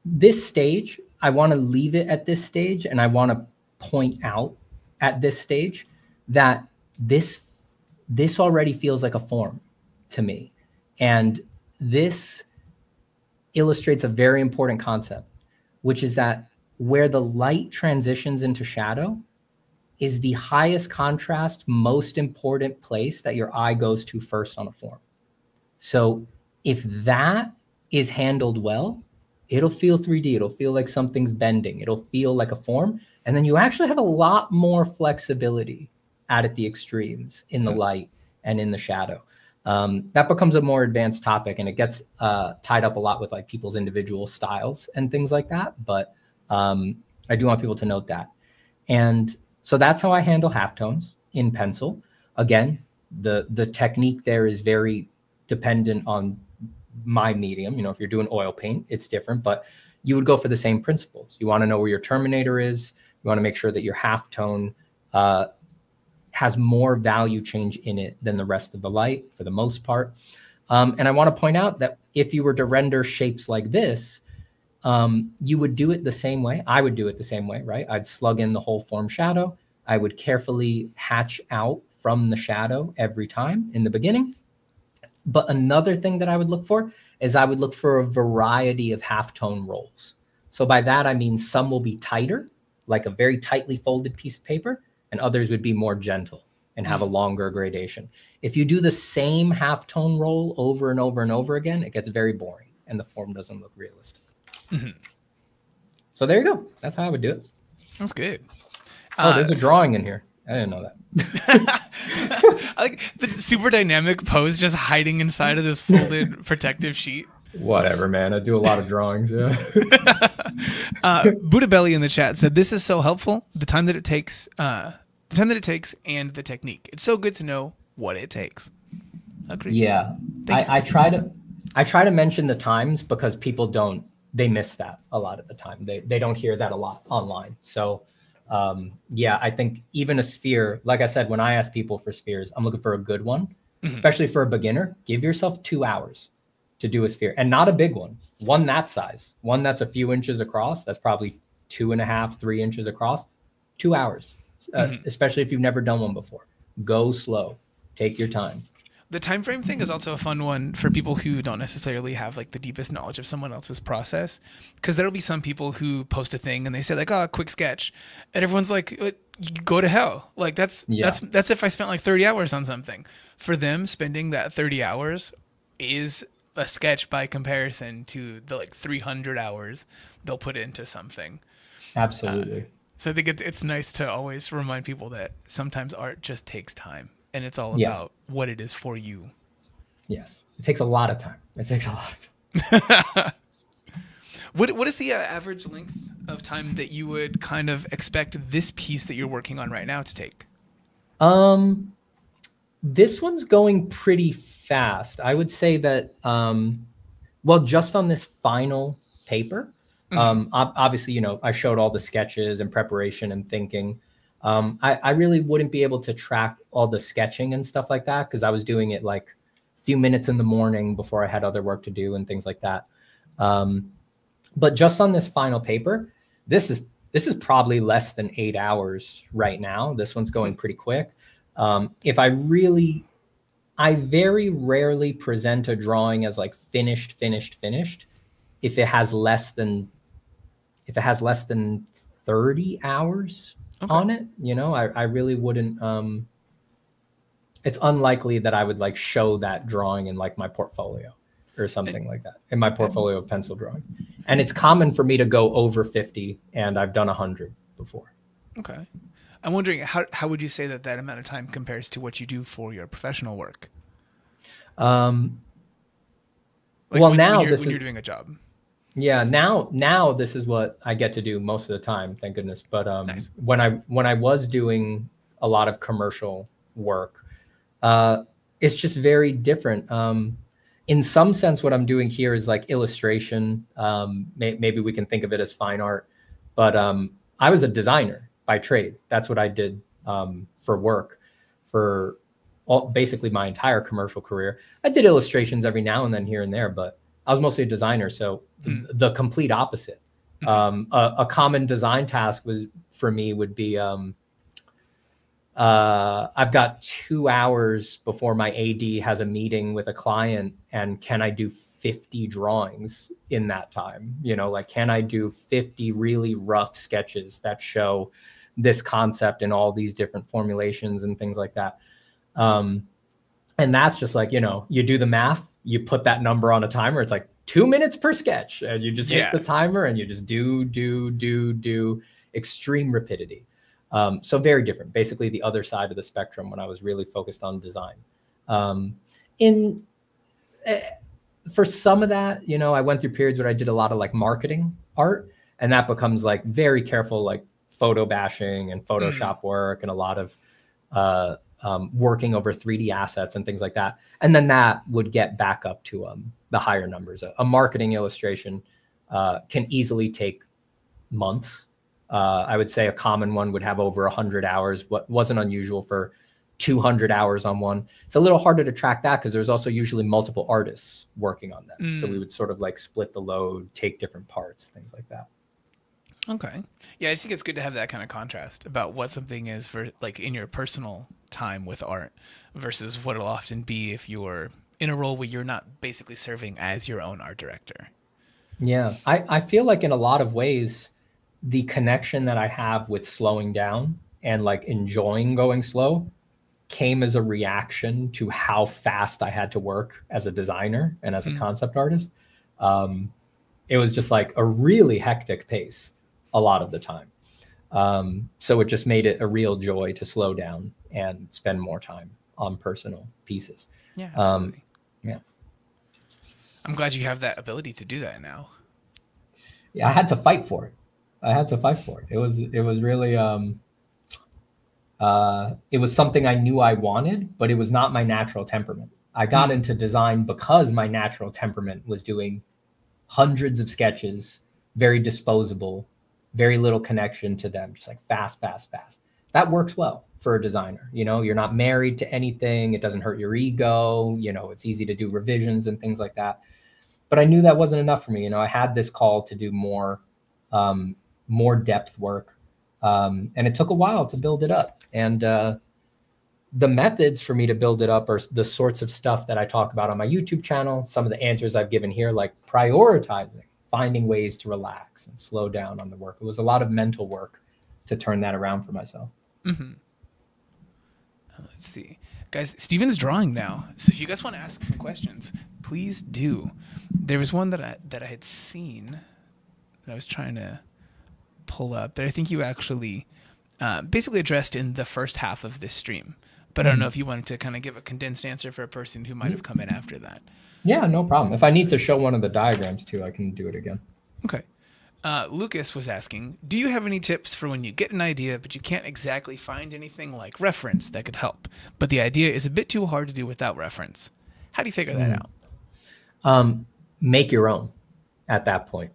this stage, I want to leave it at this stage, and I want to point out at this stage that this already feels like a form to me. And this illustrates a very important concept, which is that where the light transitions into shadow is the highest contrast, most important place that your eye goes to first on a form. So if that is handled well, it'll feel 3D. It'll feel like something's bending. It'll feel like a form. And then you actually have a lot more flexibility out at the extremes in the light and in the shadow. That becomes a more advanced topic, and it gets tied up a lot with like people's individual styles and things like that. But I do want people to note that. And so that's how I handle halftones in pencil. Again, the technique there is very dependent on my medium. You know, if you're doing oil paint, it's different, but you would go for the same principles. You want to know where your terminator is. You want to make sure that your halftone has more value change in it than the rest of the light for the most part. And I want to point out that if you were to render shapes like this, you would do it the same way. I would do it the same way, right? I'd slug in the whole form shadow. I would carefully hatch out from the shadow every time in the beginning. But another thing that I would look for is I would look for a variety of halftone rolls. So by that, I mean some will be tighter, like a very tightly folded piece of paper, and others would be more gentle and have a longer gradation. If you do the same halftone roll over and over and over again, it gets very boring and the form doesn't look realistic. So there you go. That's how I would do it. That's good. Oh, there's a drawing in here. I didn't know that. I like the super dynamic pose just hiding inside of this folded protective sheet. Whatever, man. I do a lot of drawings. Yeah. Buddha Belly in the chat said, "This is so helpful. The time that it takes, and the technique. It's so good to know what it takes." Agree. Yeah, I try to mention the times because people they miss that a lot of the time. They don't hear that a lot online. So yeah, I think even a sphere, like I said, when I ask people for spheres, I'm looking for a good one, especially for a beginner. Give yourself 2 hours to do a sphere, and not a big one that size, one that's a few inches across. That's probably 2.5, 3 inches across. 2 hours, especially if you've never done one before. Go slow, take your time. The time frame thing is also a fun one for people who don't necessarily have like the deepest knowledge of someone else's process, because there'll be some people who post a thing and they say like, "Oh, a quick sketch," and everyone's like, "You go to hell." Like that's if I spent like 30 hours on something. For them, spending that 30 hours is a sketch by comparison to the like 300 hours they'll put into something. Absolutely. So I think it's nice to always remind people that sometimes art just takes time, and it's all Yeah. about what it is for you. Yes. It takes a lot of time. It takes a lot of time. What is the average length of time that you would kind of expect this piece that you're working on right now to take? This one's going pretty fast. I would say that, well, just on this final paper, obviously, I showed all the sketches and preparation and thinking. I really wouldn't be able to track all the sketching and stuff like that because I was doing it like a few minutes in the morning before I had other work to do and things like that. But just on this final paper, this is probably less than 8 hours right now. This one's going pretty quick. If I very rarely present a drawing as like finished. If it has less than 30 hours on it, I really wouldn't, it's unlikely that I would like show that drawing in like my portfolio or something like that, in my portfolio of pencil drawings. And it's common for me to go over 50, and I've done 100 before. Okay. I'm wondering, how would you say that amount of time compares to what you do for your professional work? Like well, when you're doing a job. Yeah, now this is what I get to do most of the time, thank goodness. But Nice. when I was doing a lot of commercial work, it's just very different. In some sense, what I'm doing here is like illustration. Maybe we can think of it as fine art, but I was a designer by trade. That's what I did for work for basically my entire commercial career. I did illustrations every now and then here and there, but I was mostly a designer. So the complete opposite. A common design task for me would be, I've got 2 hours before my AD has a meeting with a client, and can I do 50 drawings in that time? Like, can I do 50 really rough sketches that show this concept in all these different formulations and things like that? And that's just like, you do the math, you put that number on a timer. It's like 2 minutes per sketch, and you just hit the timer and you just do extreme rapidity. So very different, basically the other side of the spectrum when I was really focused on design. For some of that, I went through periods where I did a lot of like marketing art, and that becomes like very careful, like photo bashing and Photoshop work and a lot of working over 3D assets and things like that. And then that would get back up to the higher numbers. A marketing illustration can easily take months. I would say a common one would have over 100 hours. What wasn't unusual for 200 hours on one. It's a little harder to track that because there's also usually multiple artists working on that. So we would sort of like split the load, take different parts, things like that. Okay. Yeah, I just think it's good to have that kind of contrast about what something is for like in your personal time with art versus what it'll often be if you're in a role where you're not basically serving as your own art director. Yeah, I feel like in a lot of ways, the connection that I have with slowing down and like enjoying going slow came as a reaction to how fast I had to work as a designer and as a concept artist. It was just like a really hectic pace a lot of the time. So it just made it a real joy to slow down and spend more time on personal pieces. Yeah, absolutely. Yeah. I'm glad you have that ability to do that now. Yeah, I had to fight for it. It was really, it was something I knew I wanted, but it was not my natural temperament. I got into design because my natural temperament was doing hundreds of sketches, very disposable, very little connection to them, just like fast. That works well for a designer. You're not married to anything. It doesn't hurt your ego. It's easy to do revisions and things like that. But I knew that wasn't enough for me. I had this call to do more depth work. And it took a while to build it up. And the methods for me to build it up are the sorts of stuff that I talk about on my YouTube channel. Some of the answers I've given here, like prioritizing, finding ways to relax and slow down on the work. It was a lot of mental work to turn that around for myself. Let's see. Guys, Steven's drawing now. So if you guys want to ask some questions, please do. There was one that I had seen that I was trying to pull up that I think you actually basically addressed in the first half of this stream. But I don't know if you wanted to kind of give a condensed answer for a person who might have come in after that. Yeah, no problem. If I need to show one of the diagrams too, I can do it again. Okay. Lucas was asking, do you have any tips for when you get an idea, but you can't exactly find anything like reference that could help, but the idea is a bit too hard to do without reference? How do you figure that out? Make your own at that point.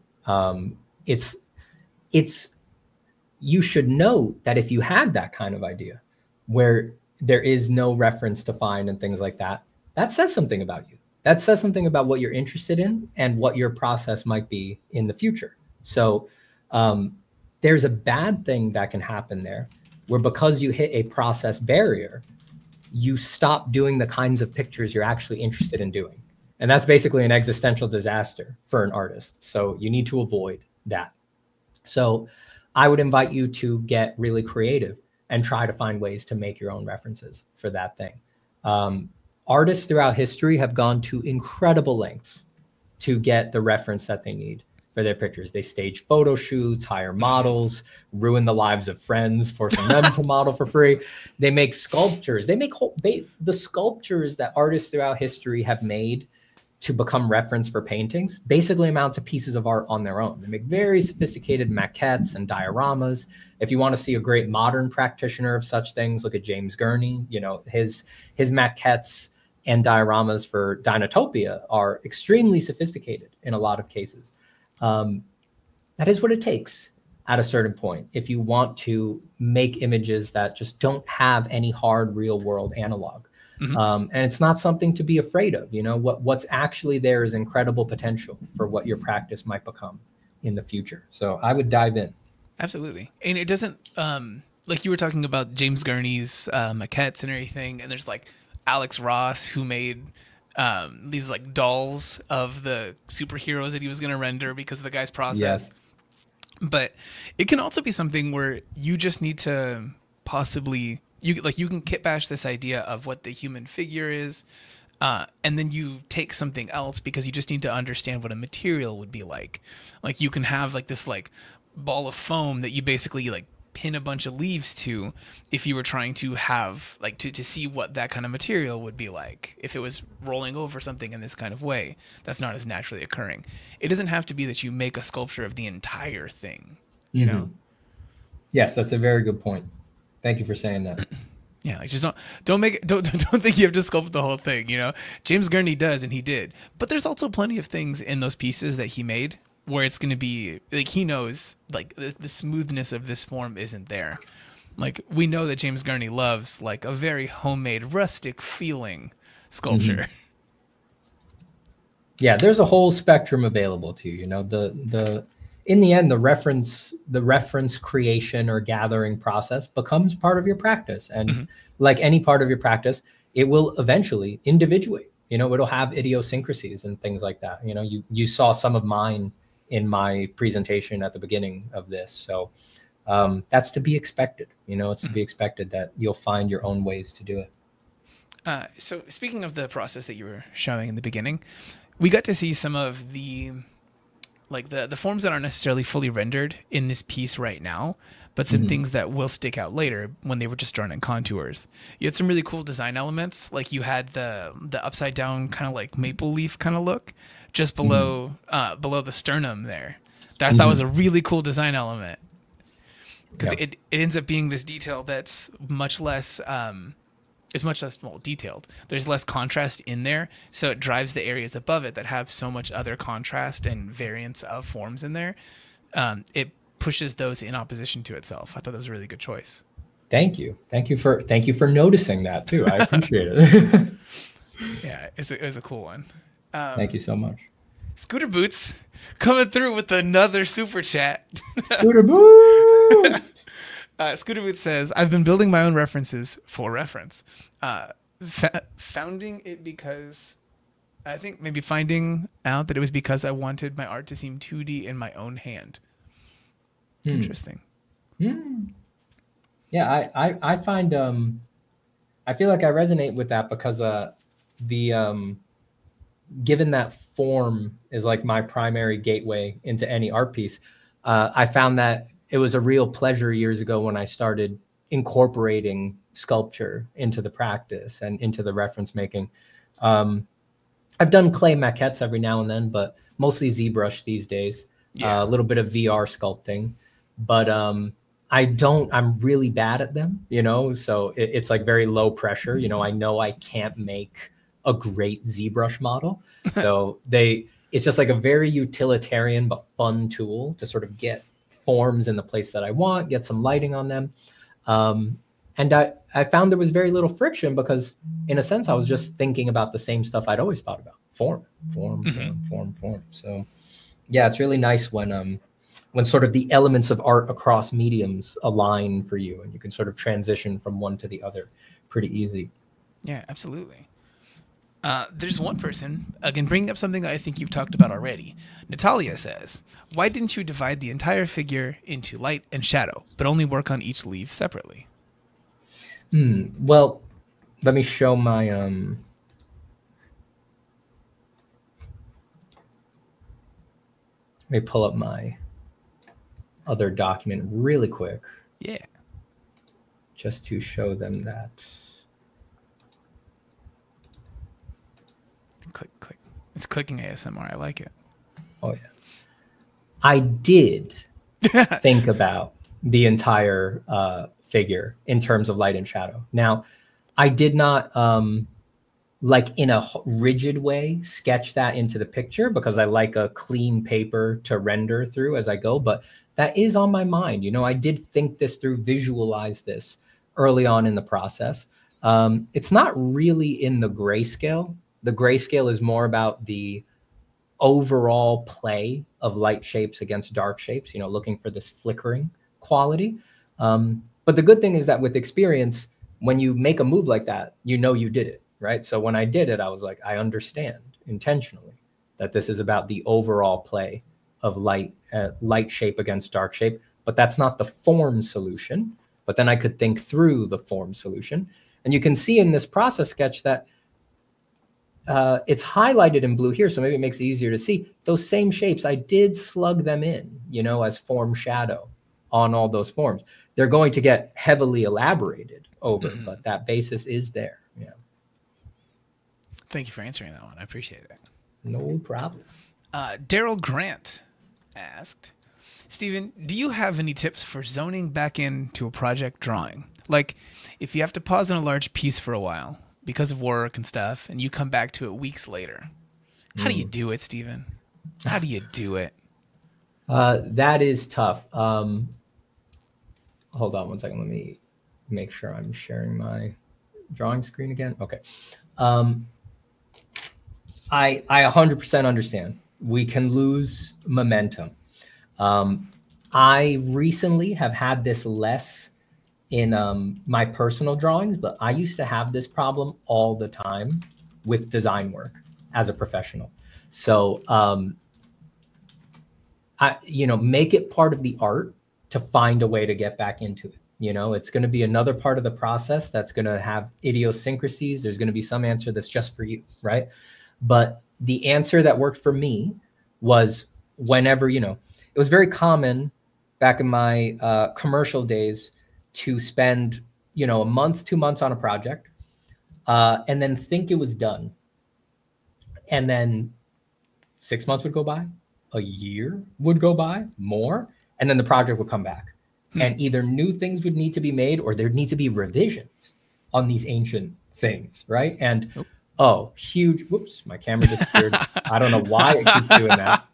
You should know that if you had that kind of idea where there is no reference to find and things like that, that says something about you. That says something about what you're interested in and what your process might be in the future. So there's a bad thing that can happen there where because you hit a process barrier, you stop doing the kinds of pictures you're actually interested in doing. And that's basically an existential disaster for an artist. So you need to avoid that. So I would invite you to get really creative and try to find ways to make your own references for that thing. Artists throughout history have gone to incredible lengths to get the reference that they need for their pictures. They stage photo shoots, hire models, ruin the lives of friends, forcing them to model for free. They make sculptures. The sculptures that artists throughout history have made to become reference for paintings basically amount to pieces of art on their own. They make very sophisticated maquettes and dioramas. If you want to see a great modern practitioner of such things, look at James Gurney. You know, his maquettes and dioramas for Dinotopia are extremely sophisticated in a lot of cases. That is what it takes at a certain point if you want to make images that just don't have any hard real world analog. And it's not something to be afraid of. You know, what's actually there is incredible potential for what your practice might become in the future. So I would dive in. Absolutely. And it doesn't, like you were talking about James Gurney's maquettes and everything, and there's like Alex Ross who made these like dolls of the superheroes that he was going to render because of the guy's process. Yes. But it can also be something where you just need to possibly, you can kit bash this idea of what the human figure is, and then you take something else because you just need to understand what a material would be like. Like you can have like this like ball of foam that you basically like pin a bunch of leaves to if you were trying to have like to see what that kind of material would be like if it was rolling over something in this kind of way that's not as naturally occurring. It doesn't have to be that you make a sculpture of the entire thing, you know? Yes, that's a very good point. Thank you for saying that. Yeah, like just don't think you have to sculpt the whole thing, you know? James Gurney does, and he did. But there's also plenty of things in those pieces that he made where it's going to be like he knows like the smoothness of this form isn't there. Like we know that James Gurney loves like a very homemade, rustic feeling sculpture. Yeah, there's a whole spectrum available to you. You know, in the end, the reference creation or gathering process becomes part of your practice. And like any part of your practice, it will eventually individuate. You know, it'll have idiosyncrasies and things like that. You know, you saw some of mine in my presentation at the beginning of this. So that's to be expected. You know, it's to be expected that you'll find your own ways to do it. So speaking of the process that you were showing in the beginning, we got to see some of the like the forms that aren't necessarily fully rendered in this piece right now, but some things that will stick out later when they were just drawn in contours. You had some really cool design elements, like you had the upside down kind of like maple leaf kind of look just below below the sternum there. That I thought was a really cool design element because it ends up being this detail that's much less well detailed. There's less contrast in there, so it drives the areas above it that have so much other contrast and variance of forms in there. It pushes those in opposition to itself. I thought that was a really good choice. Thank you for noticing that too. I appreciate it. Yeah, it was a cool one. Thank you so much. Scooter Boots coming through with another super chat. Scooter Boots. Scooter Boots says, I've been building my own references for reference. Founding it because I think maybe finding out that it was because I wanted my art to seem 2D in my own hand. Interesting. Yeah, I find I feel like I resonate with that because given that form is like my primary gateway into any art piece, I found that it was a real pleasure years ago when I started incorporating sculpture into the practice and into the reference making. I've done clay maquettes every now and then, but mostly ZBrush these days. Yeah. A little bit of VR sculpting, but I'm really bad at them, you know, so it's like very low pressure. You know I can't make a great ZBrush model. So it's just like a very utilitarian but fun tool to sort of get forms in the place that I want, get some lighting on them. And I found there was very little friction because in a sense, I was just thinking about the same stuff I'd always thought about: form. So yeah, it's really nice when sort of the elements of art across mediums align for you and you can sort of transition from one to the other pretty easy. Yeah, absolutely. There's one person, again, bringing up something that I think you've talked about already. Natalia says, why didn't you divide the entire figure into light and shadow, but only work on each leaf separately? Well, let me show my... Let me pull up my other document really quick. Yeah. Just to show them that. Click, click. It's clicking ASMR. I like it. Oh, yeah. I did think about the entire figure in terms of light and shadow. Now, I did not, like in a rigid way, sketch that into the picture because I like a clean paper to render through as I go. But that is on my mind. You know, I did think this through, visualize this early on in the process. It's not really in the grayscale. The grayscale is more about the overall play of light shapes against dark shapes, you know, looking for this flickering quality. But the good thing is that with experience, when you make a move like that, you know you did it, right? So when I did it, I was like, I understand intentionally that this is about the overall play of light shape against dark shape, but that's not the form solution. But then I could think through the form solution. And you can see in this process sketch that it's highlighted in blue here, so maybe it makes it easier to see. Those same shapes, I did slug them in, you know, as form shadow on all those forms. They're going to get heavily elaborated over, but that basis is there. Yeah. Thank you for answering that one. I appreciate it. No problem. Daryl Grant asked, Stephen, do you have any tips for zoning back into a project drawing? Like, if you have to pause in a large piece for a while because of work and stuff, and you come back to it weeks later. How do you do it, Stephen? How do you do it? That is tough. Hold on one second. Let me make sure I'm sharing my drawing screen again. Okay. I 100% understand. We can lose momentum. I recently have had this less in my personal drawings, but I used to have this problem all the time with design work as a professional. So, make it part of the art to find a way to get back into it. You know, it's going to be another part of the process that's going to have idiosyncrasies. There's going to be some answer that's just for you, right? But the answer that worked for me was whenever, you know, it was very common back in my commercial days to spend, you know, a month, 2 months on a project, and then think it was done. And then 6 months would go by, a year would go by, more, and then the project would come back. And either new things would need to be made or there'd need to be revisions on these ancient things, right? And huge, whoops, my camera disappeared. I don't know why it keeps doing that.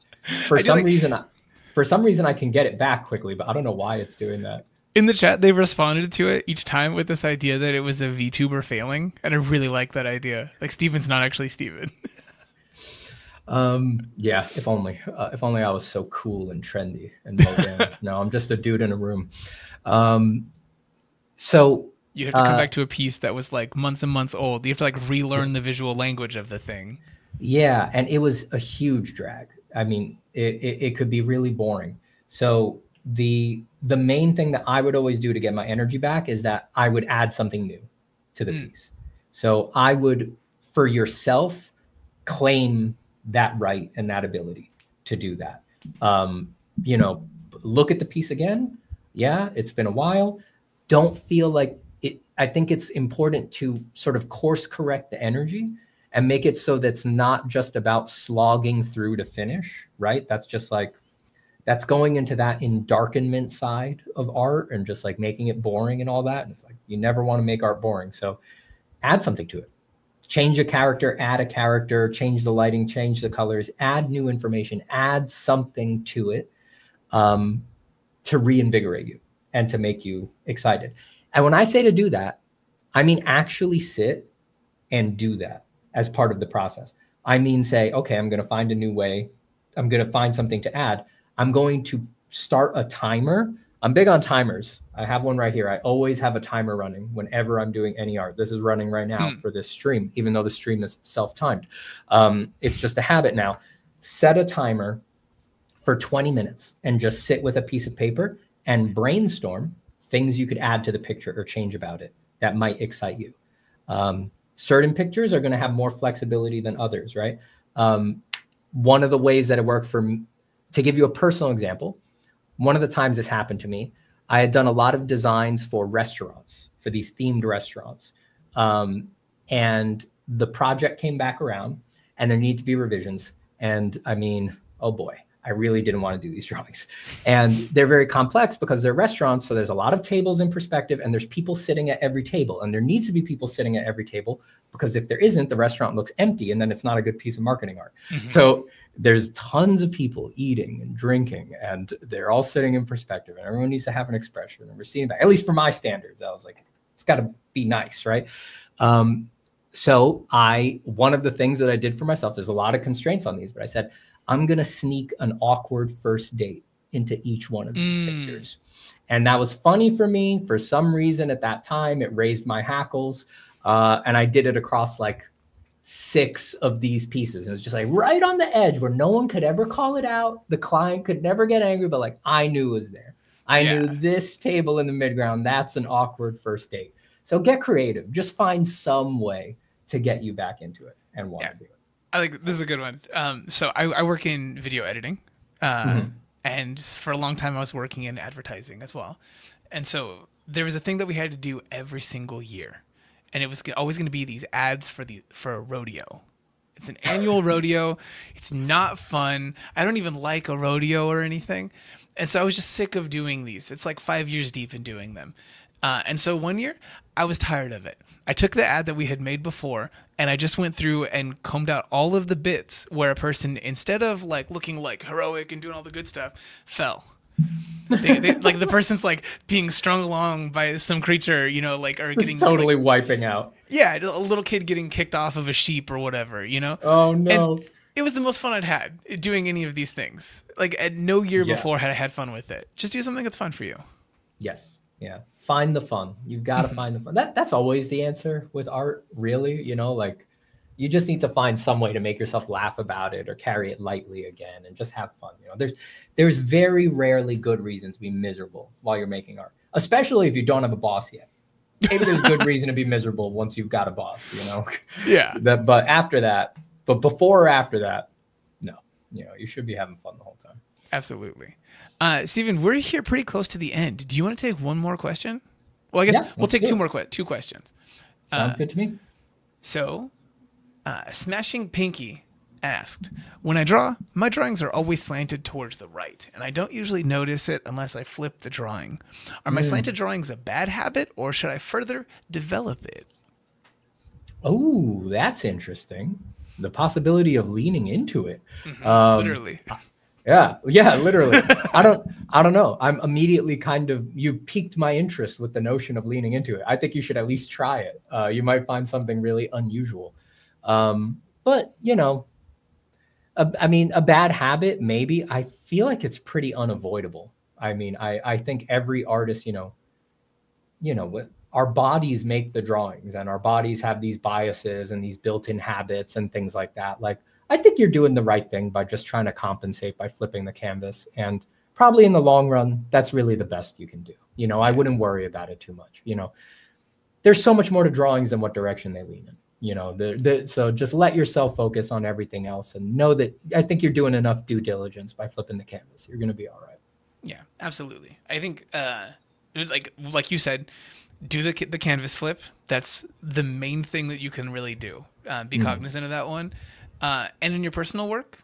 For some reason I can get it back quickly, but I don't know why it's doing that. In the chat, they've responded to it each time with this idea that it was a VTuber failing. And I really like that idea. Like, Steven's not actually Steven. Yeah, if only I was so cool and trendy and modern. No, I'm just a dude in a room. So you have to come back to a piece that was like months and months old. You have to like relearn the visual language of the thing. Yeah, and it was a huge drag. I mean, it could be really boring. So the main thing that I would always do to get my energy back is that I would add something new to the piece. So I would, for yourself, claim that right and that ability to do that. You know, look at the piece again, Yeah, it's been a while. Don't feel like it. I think it's important to sort of course correct the energy and make it so that's not just about slogging through to finish, right? That's just like, that's going into that endarkenment side of art and just like making it boring and all that. And it's like, you never want to make art boring. So add something to it. Change a character, add a character, change the lighting, change the colors, add new information, add something to it to reinvigorate you and to make you excited. And when I say to do that, I mean actually sit and do that as part of the process. I mean, say, okay, I'm going to find a new way. I'm going to find something to add. I'm going to start a timer. I'm big on timers. I have one right here. I always have a timer running whenever I'm doing any art. This is running right now for this stream, even though the stream is self-timed. It's just a habit now. Set a timer for 20 minutes and just sit with a piece of paper and brainstorm things you could add to the picture or change about it that might excite you. Certain pictures are going to have more flexibility than others, right? One of the ways that it worked for me, to give you a personal example, one of the times this happened to me, I had done a lot of designs for restaurants, for these themed restaurants. And the project came back around and there need to be revisions. And I mean, oh boy, I really didn't want to do these drawings. And they're very complex because they're restaurants. So there's a lot of tables in perspective and there's people sitting at every table. And there needs to be people sitting at every table because if there isn't, the restaurant looks empty and then it's not a good piece of marketing art. So there's tons of people eating and drinking and they're all sitting in perspective and everyone needs to have an expression and we're seeing back, at least for my standards. I was like, it's got to be nice, right? So one of the things that I did for myself, there's a lot of constraints on these, but I said, I'm going to sneak an awkward first date into each one of these pictures. And that was funny for me. For some reason at that time, it raised my hackles. And I did it across like 6 of these pieces. And it was just like right on the edge where no one could ever call it out. The client could never get angry, but like I knew it was there. I knew this table in the midground, that's an awkward first date. So get creative. Just find some way to get you back into it and want to do it. I think this is a good one. So I work in video editing, and for a long time I was working in advertising as well. And so there was a thing that we had to do every single year, and it was always going to be these ads for a rodeo. It's an annual rodeo. It's not fun. I don't even like a rodeo or anything. And so I was just sick of doing these. It's like 5 years deep in doing them. And so one year I was tired of it. I took the ad that we had made before and I just went through and combed out all of the bits where a person, instead of like looking like heroic and doing all the good stuff, fell. They, like the person's like being strung along by some creature, you know, like, or getting totally like, wiping out. Yeah. A little kid getting kicked off of a sheep or whatever, you know? Oh no. And it was the most fun I'd had doing any of these things. Like at no year before had I had fun with it. Just do something that's fun for you. Yes. Yeah. Find the fun. You've got to find the fun. That's always the answer with art, really. You know, like you just need to find some way to make yourself laugh about it or carry it lightly again and just have fun. You know, there's very rarely good reason to be miserable while you're making art, especially if you don't have a boss yet. Maybe there's good reason to be miserable once you've got a boss, you know? Yeah. But before or after that, no, you know, you should be having fun the whole time. Absolutely. Stephen, we're here pretty close to the end. Do you want to take one more question? Well, I guess we'll take two questions. Sounds good to me. So, Smashing Pinky asked, when I draw, my drawings are always slanted towards the right, and I don't usually notice it unless I flip the drawing. Are my slanted drawings a bad habit, or should I further develop it? Oh, that's interesting. The possibility of leaning into it. Literally. Yeah, literally. I don't know. I'm immediately you've piqued my interest with the notion of leaning into it. I think you should at least try it. You might find something really unusual. But, you know, a bad habit, maybe. I feel like it's pretty unavoidable. I mean, I think every artist, you know, our bodies make the drawings and our bodies have these biases and these built-in habits and things like that. Like, I think you're doing the right thing by just trying to compensate by flipping the canvas. And probably in the long run, that's really the best you can do. You know, I wouldn't worry about it too much. You know, there's so much more to drawings than what direction they lean in. You know, so just let yourself focus on everything else and know that I think you're doing enough due diligence by flipping the canvas. You're going to be all right. Yeah, absolutely. I think, like you said, do the canvas flip. That's the main thing that you can really do. Be cognizant of that one. And in your personal work,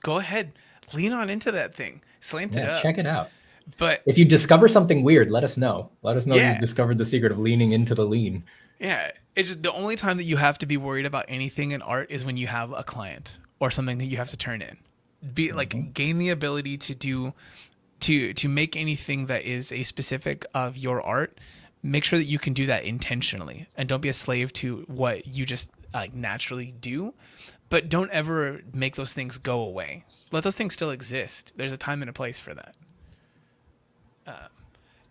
go ahead, lean on into that thing, slant it up. Check it out. But if you discover something weird, let us know. Let us know Yeah. you've discovered the secret of leaning into the lean. yeah, it's just the only time that you have to be worried about anything in art is when you have a client or something that you have to turn in. Be like gain the ability to do to make anything that is a specific of your art. Make sure that you can do that intentionally and don't be a slave to what you just like naturally do. But don't ever make those things go away. Let those things still exist. There's a time and a place for that.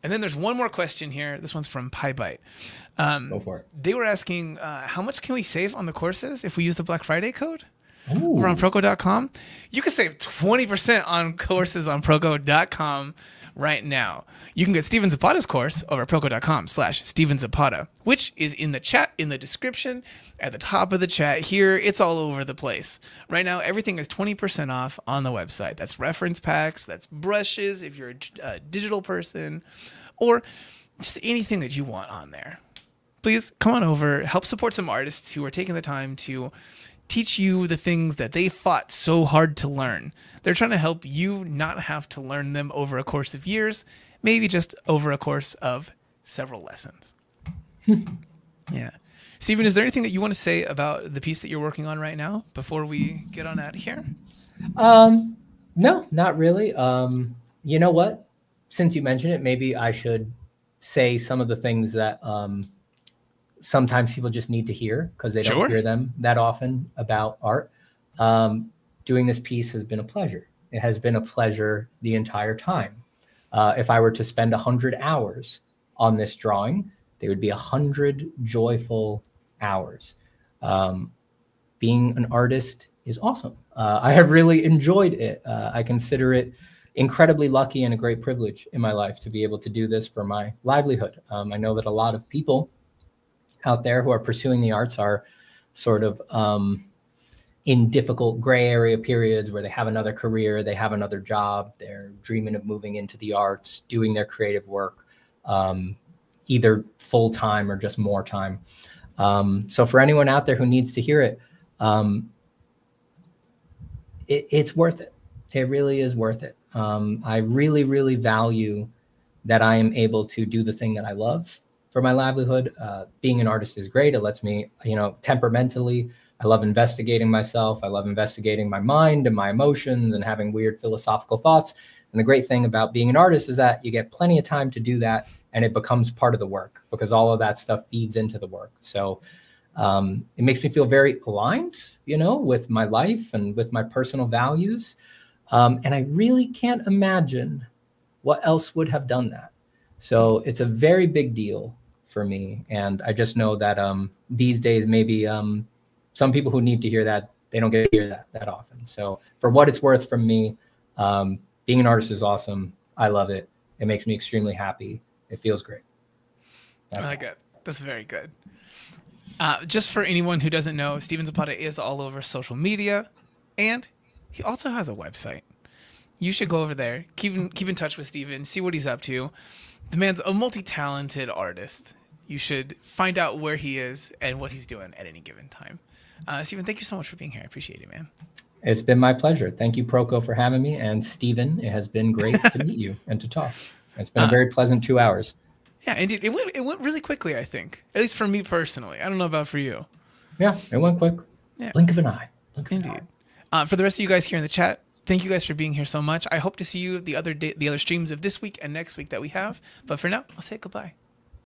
And then there's one more question here. This one's from PieBite. Go for it. They were asking, how much can we save on the courses if we use the Black Friday code? Ooh. Over on Proco.com? You can save 20% on courses on Proco.com right now. You can get Steven Zapata's course over at Proco.com/Steven Zapata, which is in the chat, in the description, at the top of the chat here. It's all over the place. Right now, everything is 20% off on the website. That's reference packs, that's brushes if you're a digital person, or just anything that you want on there. Please come on over, help support some artists who are taking the time to teach you the things that they fought so hard to learn. They're trying to help you not have to learn them over a course of years, maybe just over a course of several lessons. Yeah. Steven, is there anything that you want to say about the piece that you're working on right now before we get on out of here? No, not really. You know what? Since you mentioned it, maybe I should say some of the things that sometimes people just need to hear because they don't hear them that often about art. Doing this piece has been a pleasure. It has been a pleasure the entire time. If I were to spend 100 hours on this drawing, they would be 100 joyful hours. Being an artist is awesome. I have really enjoyed it. I consider it incredibly lucky and a great privilege in my life to be able to do this for my livelihood. I know that a lot of people out there who are pursuing the arts are sort of in difficult gray area periods where they have another career, they have another job, they're dreaming of moving into the arts, doing their creative work, either full time or just more time. So for anyone out there who needs to hear it, it's worth it. It really is worth it. I really, really value that I am able to do the thing that I love for my livelihood. Being an artist is great. It lets me, temperamentally, I love investigating myself. I love investigating my mind and my emotions and having weird philosophical thoughts. And the great thing about being an artist is that you get plenty of time to do that and it becomes part of the work because all of that stuff feeds into the work. So it makes me feel very aligned, with my life and with my personal values. And I really can't imagine what else would have done that. So it's a very big deal for me. And I just know that these days, maybe some people who need to hear that, they don't get to hear that often. So for what it's worth from me, being an artist is awesome. I love it. It makes me extremely happy. It feels great. I like it. That's very good. Just for anyone who doesn't know, Steven Zapata is all over social media, and he also has a website. You should go over there, keep in touch with Steven, see what he's up to. The man's a multi-talented artist. You should find out where he is and what he's doing at any given time. Steven, thank you so much for being here. I appreciate it, man. It's been my pleasure. Thank you, Proco, for having me. And Steven, it has been great to meet you and to talk. It's been a very pleasant 2 hours. Yeah, indeed. It went really quickly, I think. At least for me personally. I don't know about for you. Yeah, it went quick. Yeah. Blink of an eye. Indeed. For the rest of you guys here in the chat, thank you guys for being here so much. I hope to see you the other streams of this week and next week that we have. But for now, I'll say goodbye.